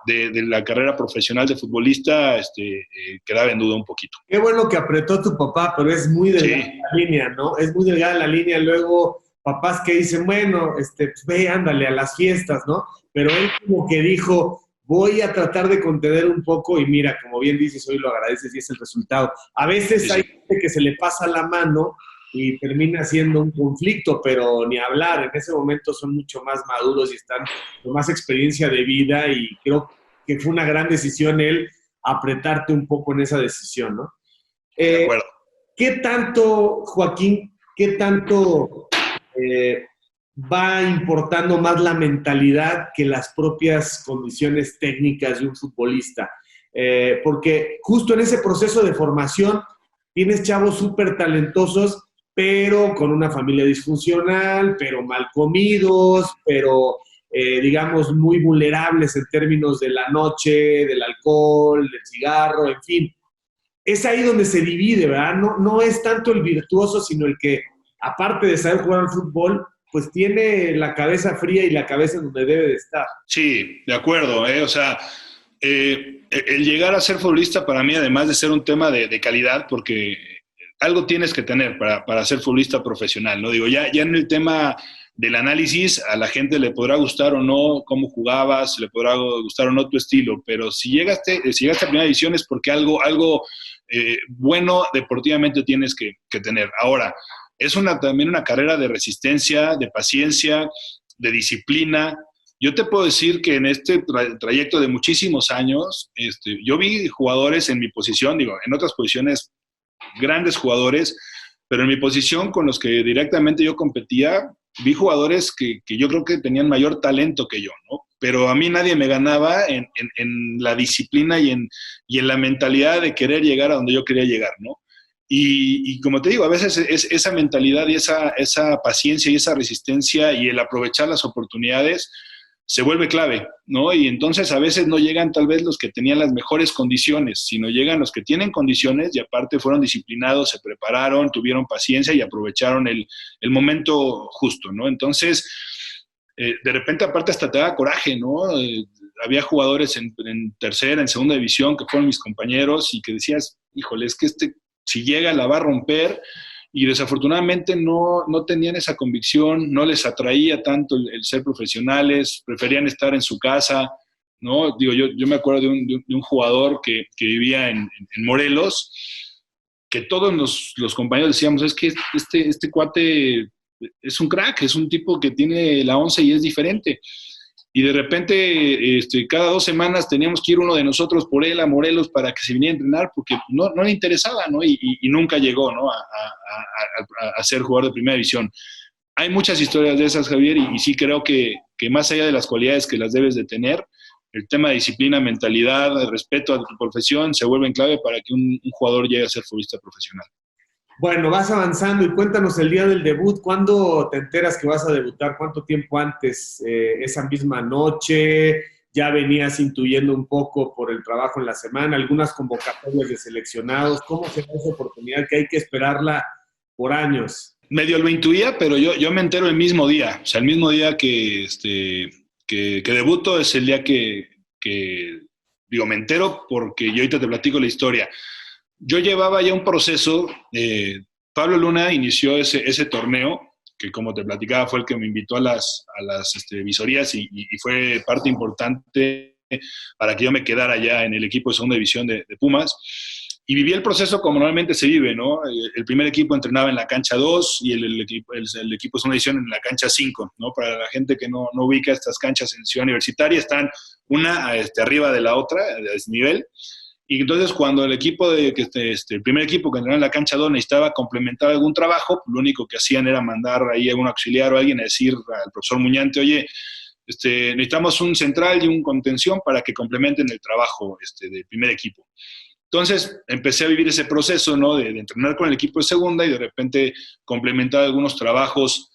la carrera profesional de futbolista quedaba en duda un poquito.
Qué bueno que apretó tu papá, pero es muy delgada
Sí.
la línea, ¿no? Es muy delgada la línea. Luego, papás que dicen, bueno, pues ve, ándale a las fiestas, ¿no? Pero él como que dijo, voy a tratar de contener un poco y mira, como bien dices, hoy lo agradeces y es el resultado. A veces
Sí,
hay
sí.
gente que se le pasa la mano y termina siendo un conflicto, pero ni hablar. En ese momento son mucho más maduros y están con más experiencia de vida y creo que fue una gran decisión él apretarte un poco en esa decisión, ¿no?
De acuerdo.
¿Qué tanto, Joaquín, qué tanto va importando más la mentalidad que las propias condiciones técnicas de un futbolista? porque justo en ese proceso de formación tienes chavos súper talentosos, pero con una familia disfuncional, pero mal comidos, pero digamos muy vulnerables en términos de la noche, del alcohol, del cigarro, en fin. Es ahí donde se divide, ¿verdad? No es tanto el virtuoso, sino el que, aparte de saber jugar al fútbol, pues tiene la cabeza fría y la cabeza en donde debe de estar.
Sí, de acuerdo, o sea, el llegar a ser futbolista para mí, además de ser un tema de calidad, porque algo tienes que tener para ser futbolista profesional, ¿no? Digo, ya en el tema del análisis, a la gente le podrá gustar o no cómo jugabas, le podrá gustar o no tu estilo, pero si llegaste a primera división es porque algo bueno deportivamente tienes que tener. Ahora, es también una carrera de resistencia, de paciencia, de disciplina. Yo te puedo decir que en este trayecto de muchísimos años, yo vi jugadores en mi posición, digo, en otras posiciones, grandes jugadores, pero en mi posición con los que directamente yo competía, vi jugadores que yo creo que tenían mayor talento que yo, ¿no? Pero a mí nadie me ganaba en la disciplina y en la mentalidad de querer llegar a donde yo quería llegar, ¿no? Y como te digo, a veces esa mentalidad y esa paciencia y esa resistencia y el aprovechar las oportunidades se vuelve clave, ¿no? Y entonces a veces no llegan tal vez los que tenían las mejores condiciones, sino llegan los que tienen condiciones y aparte fueron disciplinados, se prepararon, tuvieron paciencia y aprovecharon el momento justo, ¿no? Entonces, de repente aparte hasta te da coraje, ¿no? Había jugadores en tercera, en segunda división que fueron mis compañeros y que decías, híjole, es que si llega la va a romper, y desafortunadamente no tenían esa convicción, no les atraía tanto el ser profesionales, preferían estar en su casa, ¿no? Digo, yo me acuerdo de un jugador que vivía en Morelos, que todos los compañeros decíamos, es que este cuate es un crack, es un tipo que tiene la 11 y es diferente. Y de repente, cada 2 semanas teníamos que ir uno de nosotros por él a Morelos para que se viniera a entrenar, porque no le interesaba, ¿no? Y nunca llegó, ¿no? A ser jugador de primera división. Hay muchas historias de esas, Javier, y sí creo que más allá de las cualidades que las debes de tener, el tema de disciplina, mentalidad, respeto a tu profesión, se vuelven clave para que un jugador llegue a ser futbolista profesional.
Bueno, vas avanzando y cuéntanos el día del debut. ¿Cuándo te enteras que vas a debutar? ¿Cuánto tiempo antes? ¿Esa misma noche? ¿Ya venías intuyendo un poco por el trabajo en la semana? ¿Algunas convocatorias de seleccionados? ¿Cómo se da esa oportunidad que hay que esperarla por años?
Medio lo intuía, pero yo me entero el mismo día. O sea, el mismo día que debuto es el día que digo, me entero porque yo ahorita te platico la historia. Yo llevaba ya un proceso, Pablo Luna inició ese torneo, que como te platicaba fue el que me invitó a las visorías y fue parte importante para que yo me quedara ya en el equipo de segunda división de Pumas. Y viví el proceso como normalmente se vive, ¿no? El primer equipo entrenaba en la cancha 2 y el equipo de segunda división en la cancha 5, ¿no? Para la gente que no ubica estas canchas en Ciudad Universitaria, están una arriba de la otra, a desnivel. Y entonces cuando el equipo el primer equipo que entrenaba en la cancha 2 necesitaba complementar algún trabajo, lo único que hacían era mandar ahí a un auxiliar o a alguien a decir al profesor Muñante, oye, necesitamos un central y un contención para que complementen el trabajo del primer equipo. Entonces empecé a vivir ese proceso, ¿no? De entrenar con el equipo de segunda y de repente complementar algunos trabajos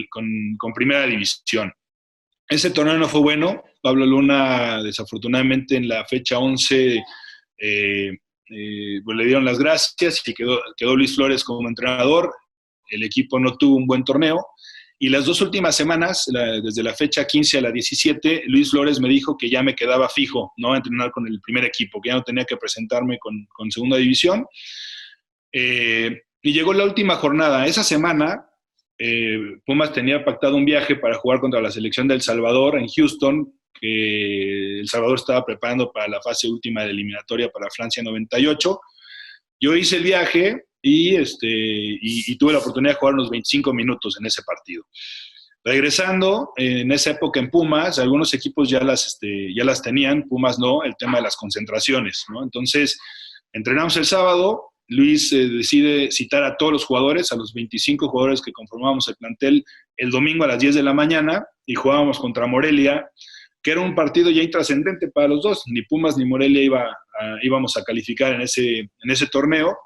con primera división. Ese torneo no fue bueno. Pablo Luna, desafortunadamente, en la fecha 11 pues le dieron las gracias y quedó Luis Flores como entrenador. El equipo no tuvo un buen torneo. Y las 2 últimas semanas, desde la fecha 15 a la 17, Luis Flores me dijo que ya me quedaba fijo, ¿no? A entrenar con el primer equipo, que ya no tenía que presentarme con segunda división. Y llegó la última jornada. Esa semana, Pumas tenía pactado un viaje para jugar contra la selección de El Salvador en Houston, que El Salvador estaba preparando para la fase última de eliminatoria para Francia 98. Yo hice el viaje y tuve la oportunidad de jugar unos 25 minutos en ese partido. Regresando, en esa época en Pumas, algunos equipos ya las tenían, Pumas no, el tema de las concentraciones, ¿no? Entonces, entrenamos el sábado, Luis decide citar a todos los jugadores, a los 25 jugadores que conformábamos el plantel, el domingo a las 10 de la mañana, y jugábamos contra Morelia que era un partido ya intrascendente para los dos. Ni Pumas ni Morelia íbamos a calificar en ese torneo.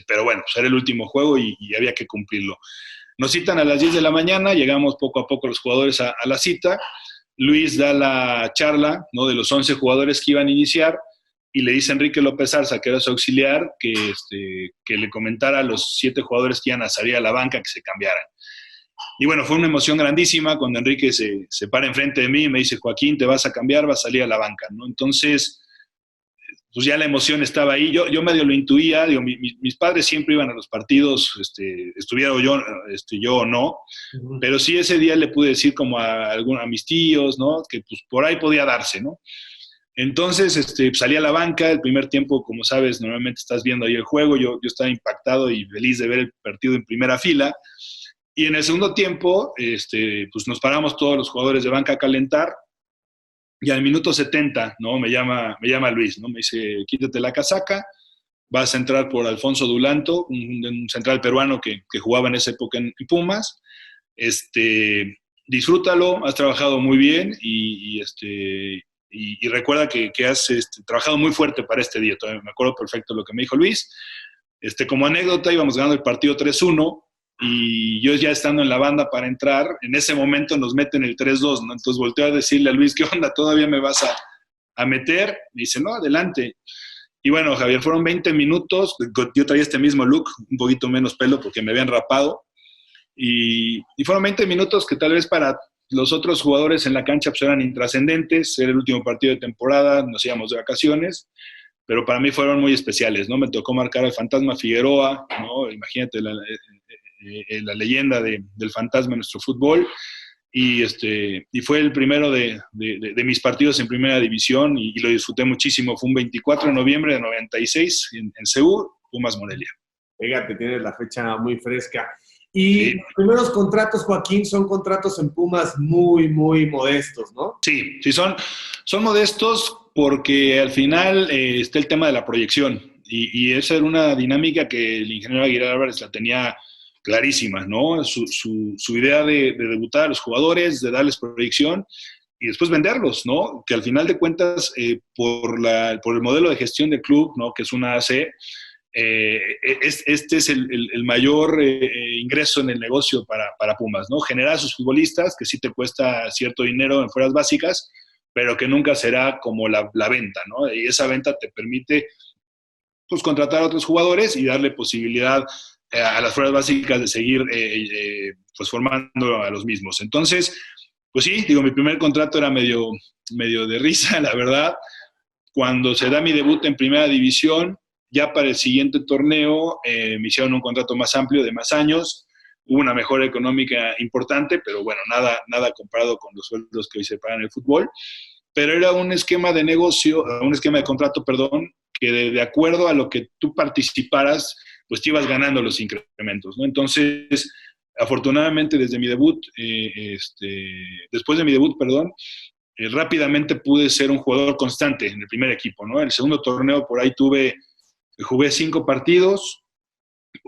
Pero bueno, pues era el último juego y había que cumplirlo. Nos citan a las 10 de la mañana, llegamos poco a poco los jugadores a la cita. Luis da la charla, ¿no?, de los 11 jugadores que iban a iniciar, y le dice a Enrique López Arza, que era su auxiliar, que le comentara a los 7 jugadores que iban a salir a la banca que se cambiaran. Y bueno, fue una emoción grandísima cuando Enrique se para enfrente de mí y me dice: Joaquín, te vas a cambiar, vas a salir a la banca, ¿no? Entonces, pues ya la emoción estaba ahí. Yo medio lo intuía, digo, mis padres siempre iban a los partidos, estuviera yo o no, pero sí ese día le pude decir como a mis tíos, ¿no?, que pues por ahí podía darse, ¿no? Entonces, salí a la banca. El primer tiempo, como sabes, normalmente estás viendo ahí el juego. Yo estaba impactado y feliz de ver el partido en primera fila. Y en el segundo tiempo, pues nos paramos todos los jugadores de banca a calentar. Y al minuto 70, ¿no?, me llama Luis, ¿no? Me dice: quítate la casaca, vas a entrar por Alfonso Dulanto, un central peruano que jugaba en esa época en Pumas. Disfrútalo, has trabajado muy bien y recuerda que has trabajado muy fuerte para este día. Todavía me acuerdo perfecto lo que me dijo Luis. Como anécdota, íbamos ganando el partido 3-1 y yo ya estando en la banda para entrar, en ese momento nos meten el 3-2, ¿no? Entonces volteo a decirle a Luis: ¿qué onda? ¿Todavía me vas a meter? Y dice: no, adelante. Y bueno, Javier, fueron 20 minutos. Yo traía este mismo look, un poquito menos pelo porque me habían rapado. Y fueron 20 minutos que tal vez para los otros jugadores en la cancha pues eran intrascendentes. Era el último partido de temporada, nos íbamos de vacaciones, pero para mí fueron muy especiales, ¿no? Me tocó marcar al Fantasma Figueroa, ¿no? Imagínate la leyenda del Fantasma en nuestro fútbol. Y fue el primero de mis partidos en primera división y lo disfruté muchísimo. Fue un 24 de noviembre de 96 en Seúl, Pumas Morelia.
Fíjate, tienes la fecha muy fresca. Y
sí.
Los primeros contratos, Joaquín, son contratos en Pumas muy, muy modestos, ¿no?
Sí, son modestos porque al final está el tema de la proyección y esa era una dinámica que el ingeniero Aguilar Álvarez la tenía clarísima, ¿no? Su idea de debutar a los jugadores, de darles proyección y después venderlos, ¿no? Que al final de cuentas, por el modelo de gestión del club, ¿no?, que es una AC, este es el mayor ingreso en el negocio para Pumas, ¿no? Generar a sus futbolistas, que sí te cuesta cierto dinero en fuerzas básicas, pero que nunca será como la venta, ¿no? Y esa venta te permite pues contratar a otros jugadores y darle posibilidad a las fuerzas básicas de seguir pues formando a los mismos. Entonces, pues sí, digo, mi primer contrato era medio de risa, la verdad. Cuando se da mi debut en primera división, ya para el siguiente torneo me hicieron un contrato más amplio, de más años. Hubo una mejora económica importante, pero bueno, nada comparado con los sueldos que hoy se pagan en el fútbol. Pero era un esquema de negocio, un esquema de contrato, perdón, que de acuerdo a lo que tú participaras, pues te ibas ganando los incrementos, ¿no? Entonces, afortunadamente desde mi debut, después de mi debut, perdón, rápidamente pude ser un jugador constante en el primer equipo, ¿no? El segundo torneo por ahí jugué 5 partidos,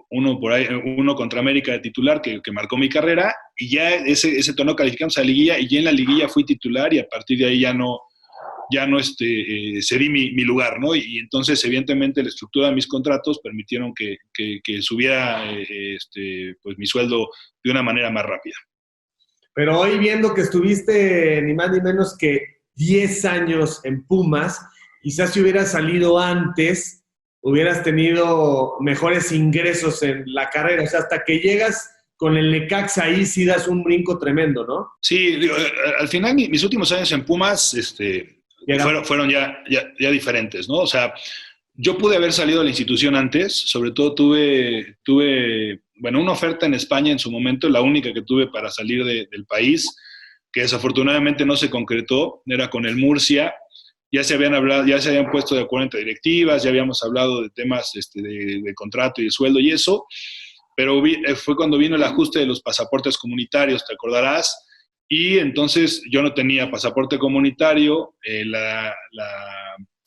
uno contra América de titular que marcó mi carrera, y ya ese torneo calificamos a la liguilla, y ya en la liguilla fui titular, y a partir de ahí ya no cedí mi lugar, ¿no? Y entonces, evidentemente, la estructura de mis contratos permitieron que subiera pues mi sueldo de una manera más rápida.
Pero hoy, viendo que estuviste ni más ni menos que 10 años en Pumas, quizás si hubieras salido antes, hubieras tenido mejores ingresos en la carrera. O sea, hasta que llegas con el Necaxa ahí sí das un brinco tremendo, ¿no?
Sí, digo, al final mis últimos años en Pumas fueron ya diferentes, ¿no? O sea, yo pude haber salido de la institución antes. Sobre todo tuve una oferta en España en su momento, la única que tuve para salir del país, que desafortunadamente no se concretó, era con el Murcia. Ya se habían puesto de acuerdo entre directivas, ya habíamos hablado de temas de contrato y de sueldo y eso, pero fue cuando vino el ajuste de los pasaportes comunitarios, te acordarás, y entonces yo no tenía pasaporte comunitario. La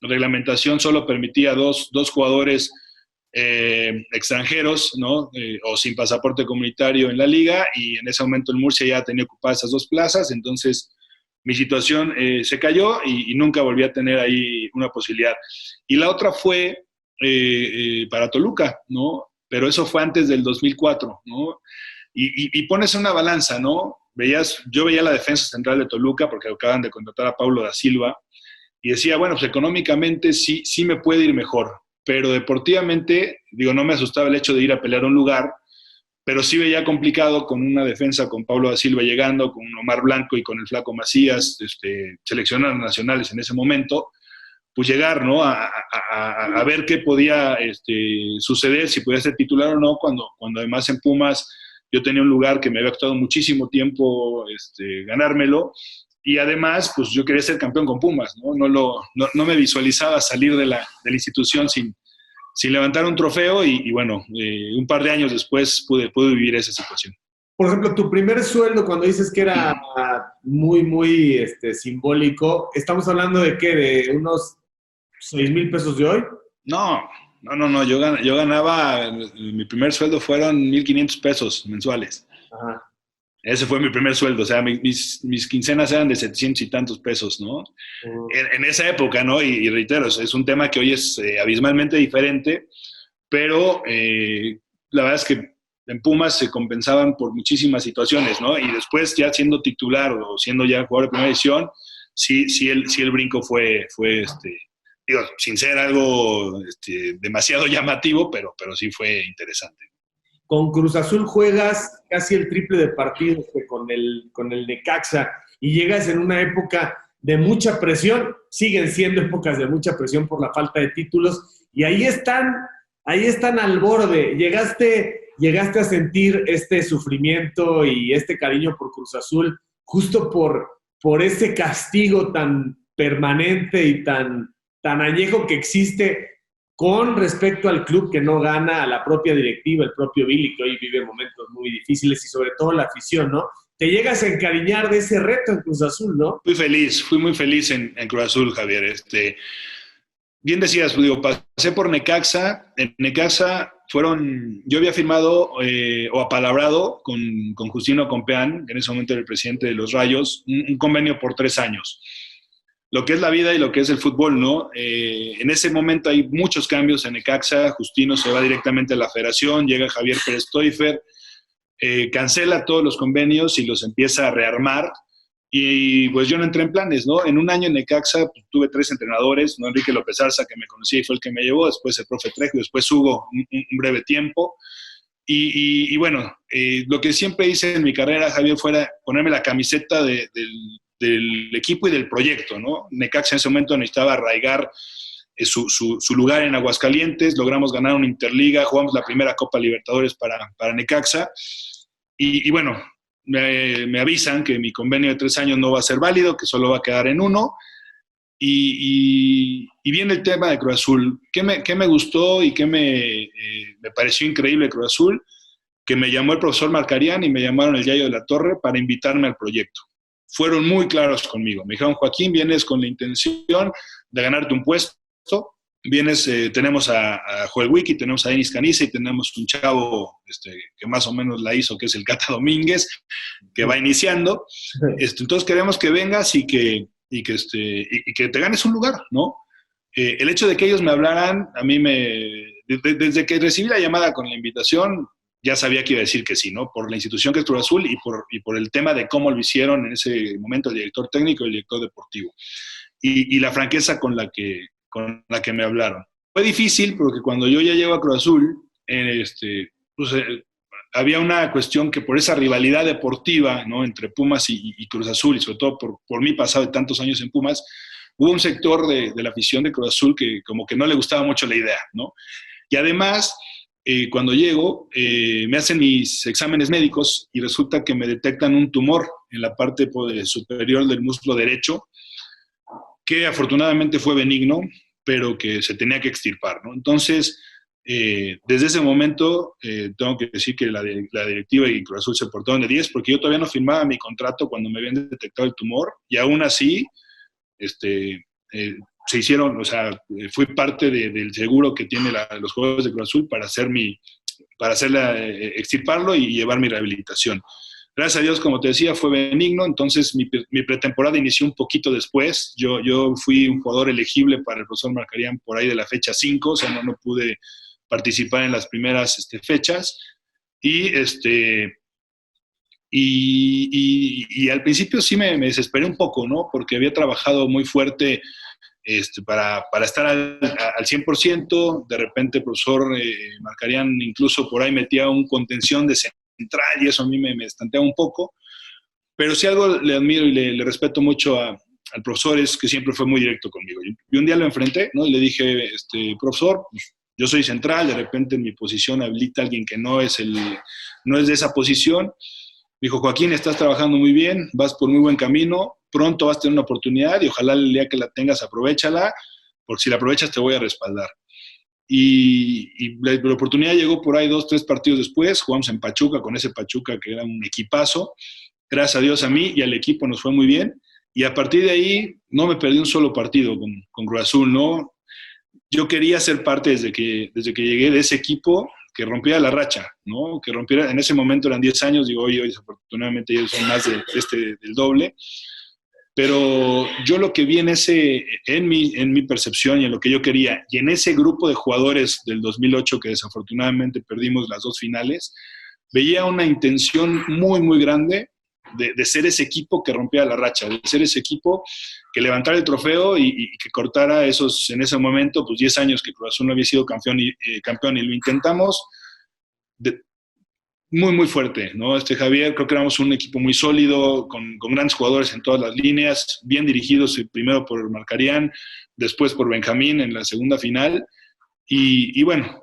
reglamentación solo permitía dos jugadores extranjeros, ¿no? O sin pasaporte comunitario en la liga, y en ese momento el Murcia ya tenía ocupadas esas 2 plazas. Entonces mi situación se cayó y nunca volví a tener ahí una posibilidad. Y la otra fue para Toluca, ¿no? Pero eso fue antes del 2004, ¿no? Y pones una balanza, ¿no? Yo veía la defensa central de Toluca porque acaban de contratar a Paulo da Silva y decía, bueno, pues económicamente sí me puede ir mejor, pero deportivamente, digo, no me asustaba el hecho de ir a pelear un lugar, pero sí veía complicado con una defensa con Paulo da Silva llegando, con Omar Blanco y con el Flaco Macías, seleccionados nacionales en ese momento, pues llegar, ¿no? A ver qué podía suceder, si podía ser titular o no, cuando además en Pumas yo tenía un lugar que me había costado muchísimo tiempo ganármelo, y además, pues yo quería ser campeón con Pumas, ¿no? No me visualizaba salir de la institución sin levantar un trofeo y bueno, un par de años después pude vivir esa situación.
Por ejemplo, tu primer sueldo, cuando dices que era muy, muy simbólico, ¿estamos hablando de qué? ¿De unos 6,000 pesos de hoy?
No. Yo ganaba, mi primer sueldo fueron 1,500 pesos mensuales.
Ajá.
Ese fue mi primer sueldo, o sea, mis quincenas eran de 700 y tantos pesos, ¿no? En esa época, ¿no? Y reitero, es un tema que hoy es abismalmente diferente, pero la verdad es que en Pumas se compensaban por muchísimas situaciones, ¿no? Y después ya siendo titular o siendo ya jugador de primera división, sí el brinco fue digo, sin ser algo demasiado llamativo, pero sí fue interesante.
Con Cruz Azul juegas casi el triple de partidos que con el Necaxa y llegas en una época de mucha presión, siguen siendo épocas de mucha presión por la falta de títulos, y ahí están al borde. Llegaste a sentir este sufrimiento y este cariño por Cruz Azul justo por ese castigo tan permanente y tan añejo que existe con respecto al club que no gana, a la propia directiva, el propio Billy, que hoy vive momentos muy difíciles, y sobre todo la afición, ¿no? Te llegas a encariñar de ese reto en Cruz Azul, ¿no?
Fui muy feliz en Cruz Azul, Javier. Bien decías, digo, pasé por Necaxa. En Necaxa yo había firmado o apalabrado con Justino Compeán, que en ese momento era el presidente de los Rayos, un convenio por 3 años. Lo que es la vida y lo que es el fútbol, ¿no? En ese momento hay muchos cambios en Necaxa. Justino se va directamente a la federación, llega Javier Pérez Toifer, cancela todos los convenios y los empieza a rearmar. Y pues yo no entré en planes, ¿no? En un año en Necaxa pues, tuve 3 entrenadores, ¿no? Enrique López Arza, que me conocía y fue el que me llevó, después el profe Trejo, después Hugo, un breve tiempo. Y bueno, lo que siempre hice en mi carrera, Javier, fuera ponerme la camiseta del equipo y del proyecto, ¿no? Necaxa en ese momento necesitaba arraigar su lugar en Aguascalientes, logramos ganar una Interliga, jugamos la primera Copa Libertadores para Necaxa, y bueno, me avisan que mi convenio de 3 años no va a ser válido, que solo va a quedar en 1, y viene el tema de Cruz Azul. ¿Qué me gustó y qué me pareció increíble Cruz Azul? Que me llamó el profesor Marcarián y me llamaron el Yayo de la Torre para invitarme al proyecto. Fueron muy claros conmigo. Me dijeron, Joaquín, vienes con la intención de ganarte un puesto. Tenemos a Joel Wiki, tenemos a Denis Caniza y tenemos un chavo que más o menos la hizo, que es el Cata Domínguez, que va iniciando. Entonces queremos que vengas y que te ganes un lugar, ¿no? El hecho de que ellos me hablaran, a mí desde que recibí la llamada con la invitación, ya sabía que iba a decir que sí, ¿no? Por la institución que es Cruz Azul y por el tema de cómo lo hicieron en ese momento el director técnico y el director deportivo. Y la franqueza con la que me hablaron. Fue difícil porque cuando yo ya llego a Cruz Azul, había una cuestión que por esa rivalidad deportiva, ¿no? Entre Pumas y Cruz Azul, y sobre todo por mi pasado de tantos años en Pumas, hubo un sector de la afición de Cruz Azul que como que no le gustaba mucho la idea, ¿no? Y además, cuando llego, me hacen mis exámenes médicos y resulta que me detectan un tumor en la parte superior del muslo derecho, que afortunadamente fue benigno, pero que se tenía que extirpar, ¿no? Entonces, desde ese momento, tengo que decir que la directiva y Cruz Azul se portaron de 10, porque yo todavía no firmaba mi contrato cuando me habían detectado el tumor, y aún así, se hicieron, o sea, fui parte del seguro que tiene los jugadores de Cruz Azul para extirparlo y llevar mi rehabilitación. Gracias a Dios, como te decía, fue benigno, entonces mi pretemporada inició un poquito después. Yo fui un jugador elegible para el profesor Markarian por ahí de la fecha 5, o sea, no pude participar en las primeras fechas. Y al principio sí me desesperé un poco, ¿no? Porque había trabajado muy fuerte para estar al 100%. De repente el profesor Markarian incluso por ahí metía un contención de central y eso a mí me estanteaba un poco. Pero si algo le admiro y le respeto mucho al profesor es que siempre fue muy directo conmigo. Y un día lo enfrenté, ¿no? Y le dije, profesor, pues, yo soy central, de repente en mi posición habilita a alguien que no es de esa posición. Dijo, Joaquín, estás trabajando muy bien, vas por muy buen camino, pronto vas a tener una oportunidad y ojalá el día que la tengas, aprovéchala, porque si la aprovechas te voy a respaldar. Y la oportunidad llegó por ahí 2, 3 partidos después, jugamos en Pachuca, con ese Pachuca que era un equipazo. Gracias a Dios a mí y al equipo nos fue muy bien. Y a partir de ahí no me perdí un solo partido con Cruz Azul, ¿no? Yo quería ser parte desde que llegué de ese equipo que rompiera la racha, ¿no? Que rompiera, en ese momento eran 10 años, digo, hoy desafortunadamente ya son más del doble, pero yo lo que vi en mi percepción y en lo que yo quería, y en ese grupo de jugadores del 2008 que desafortunadamente perdimos las 2 finales, veía una intención muy, muy grande de ser ese equipo que rompía la racha, de ser ese equipo que levantara el trofeo y que cortara en ese momento, pues 10 años que Cruz Azul no había sido campeón y lo intentamos muy, muy fuerte, ¿no? Javier, creo que éramos un equipo muy sólido, con grandes jugadores en todas las líneas, bien dirigidos primero por Markarian, después por Benjamín en la segunda final, y bueno,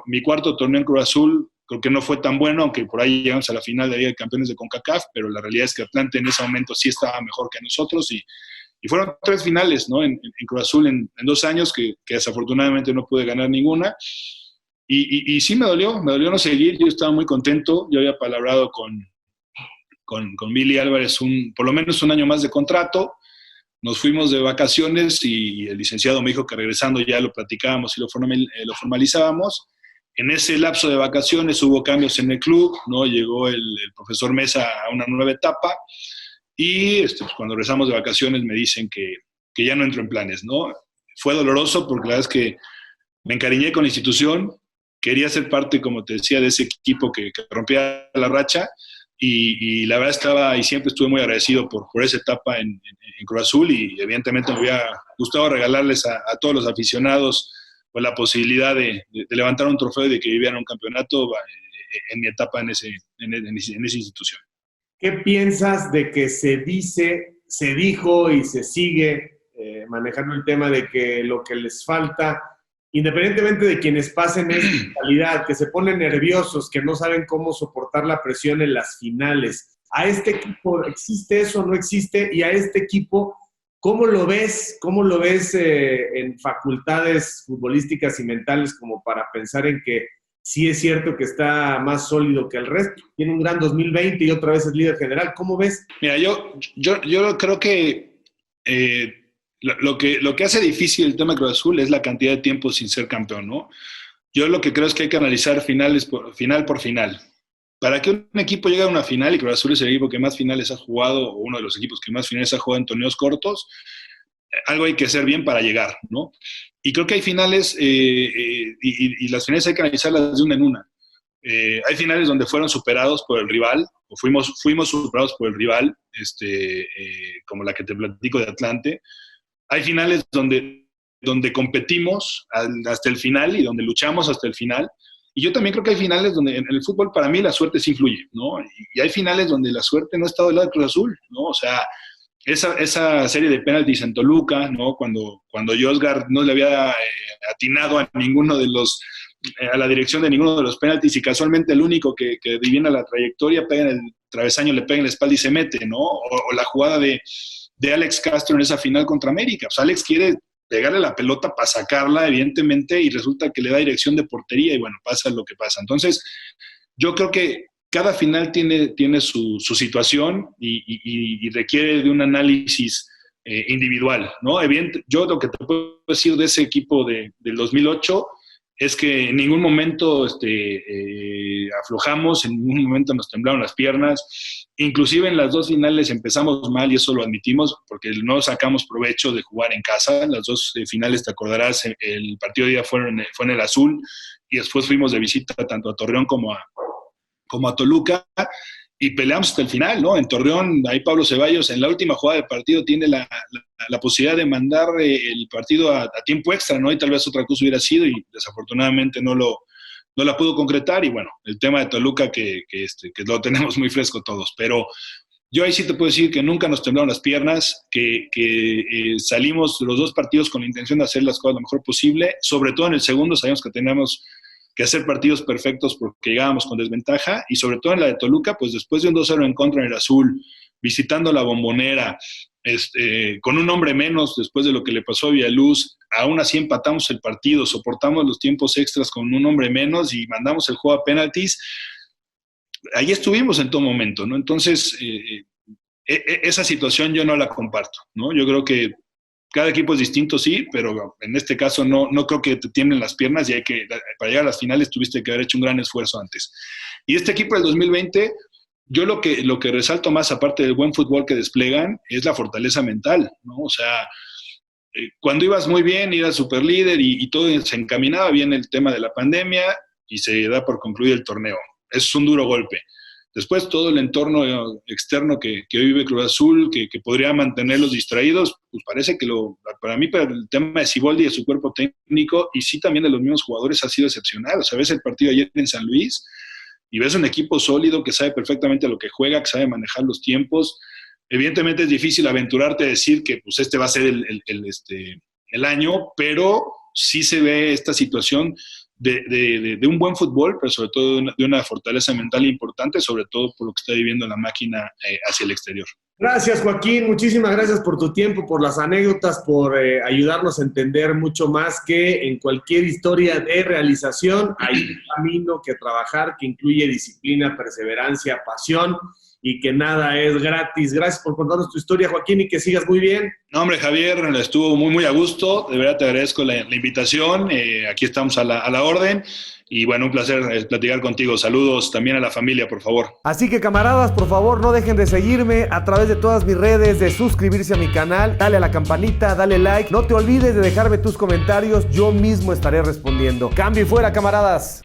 mi cuarto torneo en Cruz Azul, creo que no fue tan bueno, aunque por ahí llegamos a la final de Liga de Campeones de CONCACAF, pero la realidad es que Atlante en ese momento sí estaba mejor que nosotros, y fueron 3 finales, ¿no? En Cruz Azul en 2 años, que desafortunadamente no pude ganar ninguna, y sí me dolió no seguir. Yo estaba muy contento, yo había palabrado con Billy Álvarez por lo menos un año más de contrato. Nos fuimos de vacaciones y el licenciado me dijo que regresando ya lo platicábamos y lo formalizábamos. En ese lapso de vacaciones hubo cambios en el club, ¿no? Llegó el profesor Mesa a una nueva etapa y pues cuando regresamos de vacaciones me dicen que ya no entro en planes, ¿no? Fue doloroso porque la verdad es que me encariñé con la institución, quería ser parte, como te decía, de ese equipo que rompía la racha y la verdad siempre estuve muy agradecido por esa etapa en Cruz Azul y evidentemente me hubiera gustado regalarles a todos los aficionados pues, la posibilidad de levantar un trofeo y de que vivieran un campeonato en mi etapa en esa institución.
¿Qué piensas de que se dijo y se sigue manejando el tema de que lo que les falta, independientemente de quienes pasen esa calidad, que se ponen nerviosos, que no saben cómo soportar la presión en las finales? ¿A este equipo existe eso o no existe? Y a este equipo, ¿cómo lo ves? ¿Cómo lo ves en facultades futbolísticas y mentales como para pensar en que sí es cierto que está más sólido que el resto? Tiene un gran 2020 y otra vez es líder general. ¿Cómo ves?
Mira, yo creo que lo que hace difícil el tema de Cruz Azul es la cantidad de tiempo sin ser campeón, ¿no? Yo lo que creo es que hay que analizar final por final. Para que un equipo llegue a una final, y Cruz Azul es el equipo que más finales ha jugado, o uno de los equipos que más finales ha jugado en torneos cortos, algo hay que hacer bien para llegar, ¿no? Y creo que hay finales, y las finales hay que analizarlas de una en una. Hay finales donde fueron superados por el rival, o fuimos superados por el rival, como la que te platico de Atlante. Hay finales donde competimos hasta el final y donde luchamos hasta el final. Y yo también creo que hay finales donde en el fútbol para mí la suerte sí influye, ¿no? Y hay finales donde la suerte no ha estado del lado de Cruz Azul, ¿no? O sea, esa serie de penaltis en Toluca, ¿no? Cuando Josgar no le había atinado a ninguno de a la dirección de ninguno de los penaltis y casualmente el único que adivina la trayectoria pega en el travesaño, le pega en la espalda y se mete, ¿no? O la jugada de Alex Castro en esa final contra América. Pues Alex quiere pegarle la pelota para sacarla, evidentemente, y resulta que le da dirección de portería y bueno, pasa lo que pasa. Entonces, yo creo que cada final tiene su situación y requiere de un análisis individual, ¿no? Yo lo que te puedo decir de ese equipo del 2008 es que en ningún momento aflojamos, en ningún momento nos temblaron las piernas, inclusive en las 2 finales empezamos mal y eso lo admitimos porque no sacamos provecho de jugar en casa. En las 2 finales, te acordarás, el partido de día fue en el Azul y después fuimos de visita tanto a Torreón como a Toluca y peleamos hasta el final, ¿no? En Torreón, ahí Pablo Ceballos en la última jugada del partido tiene la posibilidad de mandar el partido a tiempo extra, ¿no? Y tal vez otra cosa hubiera sido y desafortunadamente no la pudo concretar. Y bueno, el tema de Toluca que lo tenemos muy fresco todos, pero yo ahí sí te puedo decir que nunca nos temblaron las piernas, que salimos los 2 partidos con la intención de hacer las cosas lo mejor posible, sobre todo en el segundo sabíamos que teníamos que hacer partidos perfectos porque llegábamos con desventaja, y sobre todo en la de Toluca, pues después de un 2-0 en contra en el Azul, visitando la Bombonera, con un hombre menos después de lo que le pasó a Villaluz, aún así empatamos el partido, soportamos los tiempos extras con un hombre menos y mandamos el juego a penaltis. Ahí estuvimos en todo momento, ¿no? Entonces, esa situación yo no la comparto, ¿no? Yo creo que cada equipo es distinto, sí, pero en este caso no creo que te tiemblen las piernas y para llegar a las finales tuviste que haber hecho un gran esfuerzo antes. Y este equipo del 2020, yo lo que resalto más, aparte del buen fútbol que desplegan, es la fortaleza mental, ¿no? O sea, cuando ibas muy bien, eras super líder y todo se encaminaba bien el tema de la pandemia y se da por concluido el torneo. Es un duro golpe. Después todo el entorno externo que hoy vive Cruz Azul, que podría mantenerlos distraídos, pues parece que para mí, para el tema de Siboldi y de su cuerpo técnico, y sí también de los mismos jugadores, ha sido excepcional. O sea, ves el partido ayer en San Luis y ves un equipo sólido que sabe perfectamente a lo que juega, que sabe manejar los tiempos. Evidentemente es difícil aventurarte a decir que pues va a ser el año, pero sí se ve esta situación de un buen fútbol, pero sobre todo de una fortaleza mental importante, sobre todo por lo que está viviendo la máquina hacia el exterior.
Gracias, Joaquín. Muchísimas gracias por tu tiempo, por las anécdotas, por ayudarnos a entender mucho más que en cualquier historia de realización hay un camino que trabajar que incluye disciplina, perseverancia, pasión y que nada es gratis. Gracias por contarnos tu historia, Joaquín, y que sigas muy bien.
No, hombre, Javier, estuvo muy, muy a gusto. De verdad te agradezco la invitación. Aquí estamos a la orden. Y bueno, un placer platicar contigo. Saludos también a la familia, por favor.
Así que, camaradas, por favor, no dejen de seguirme a través de todas mis redes, de suscribirse a mi canal, dale a la campanita, dale like. No te olvides de dejarme tus comentarios, yo mismo estaré respondiendo. Cambio y fuera, camaradas.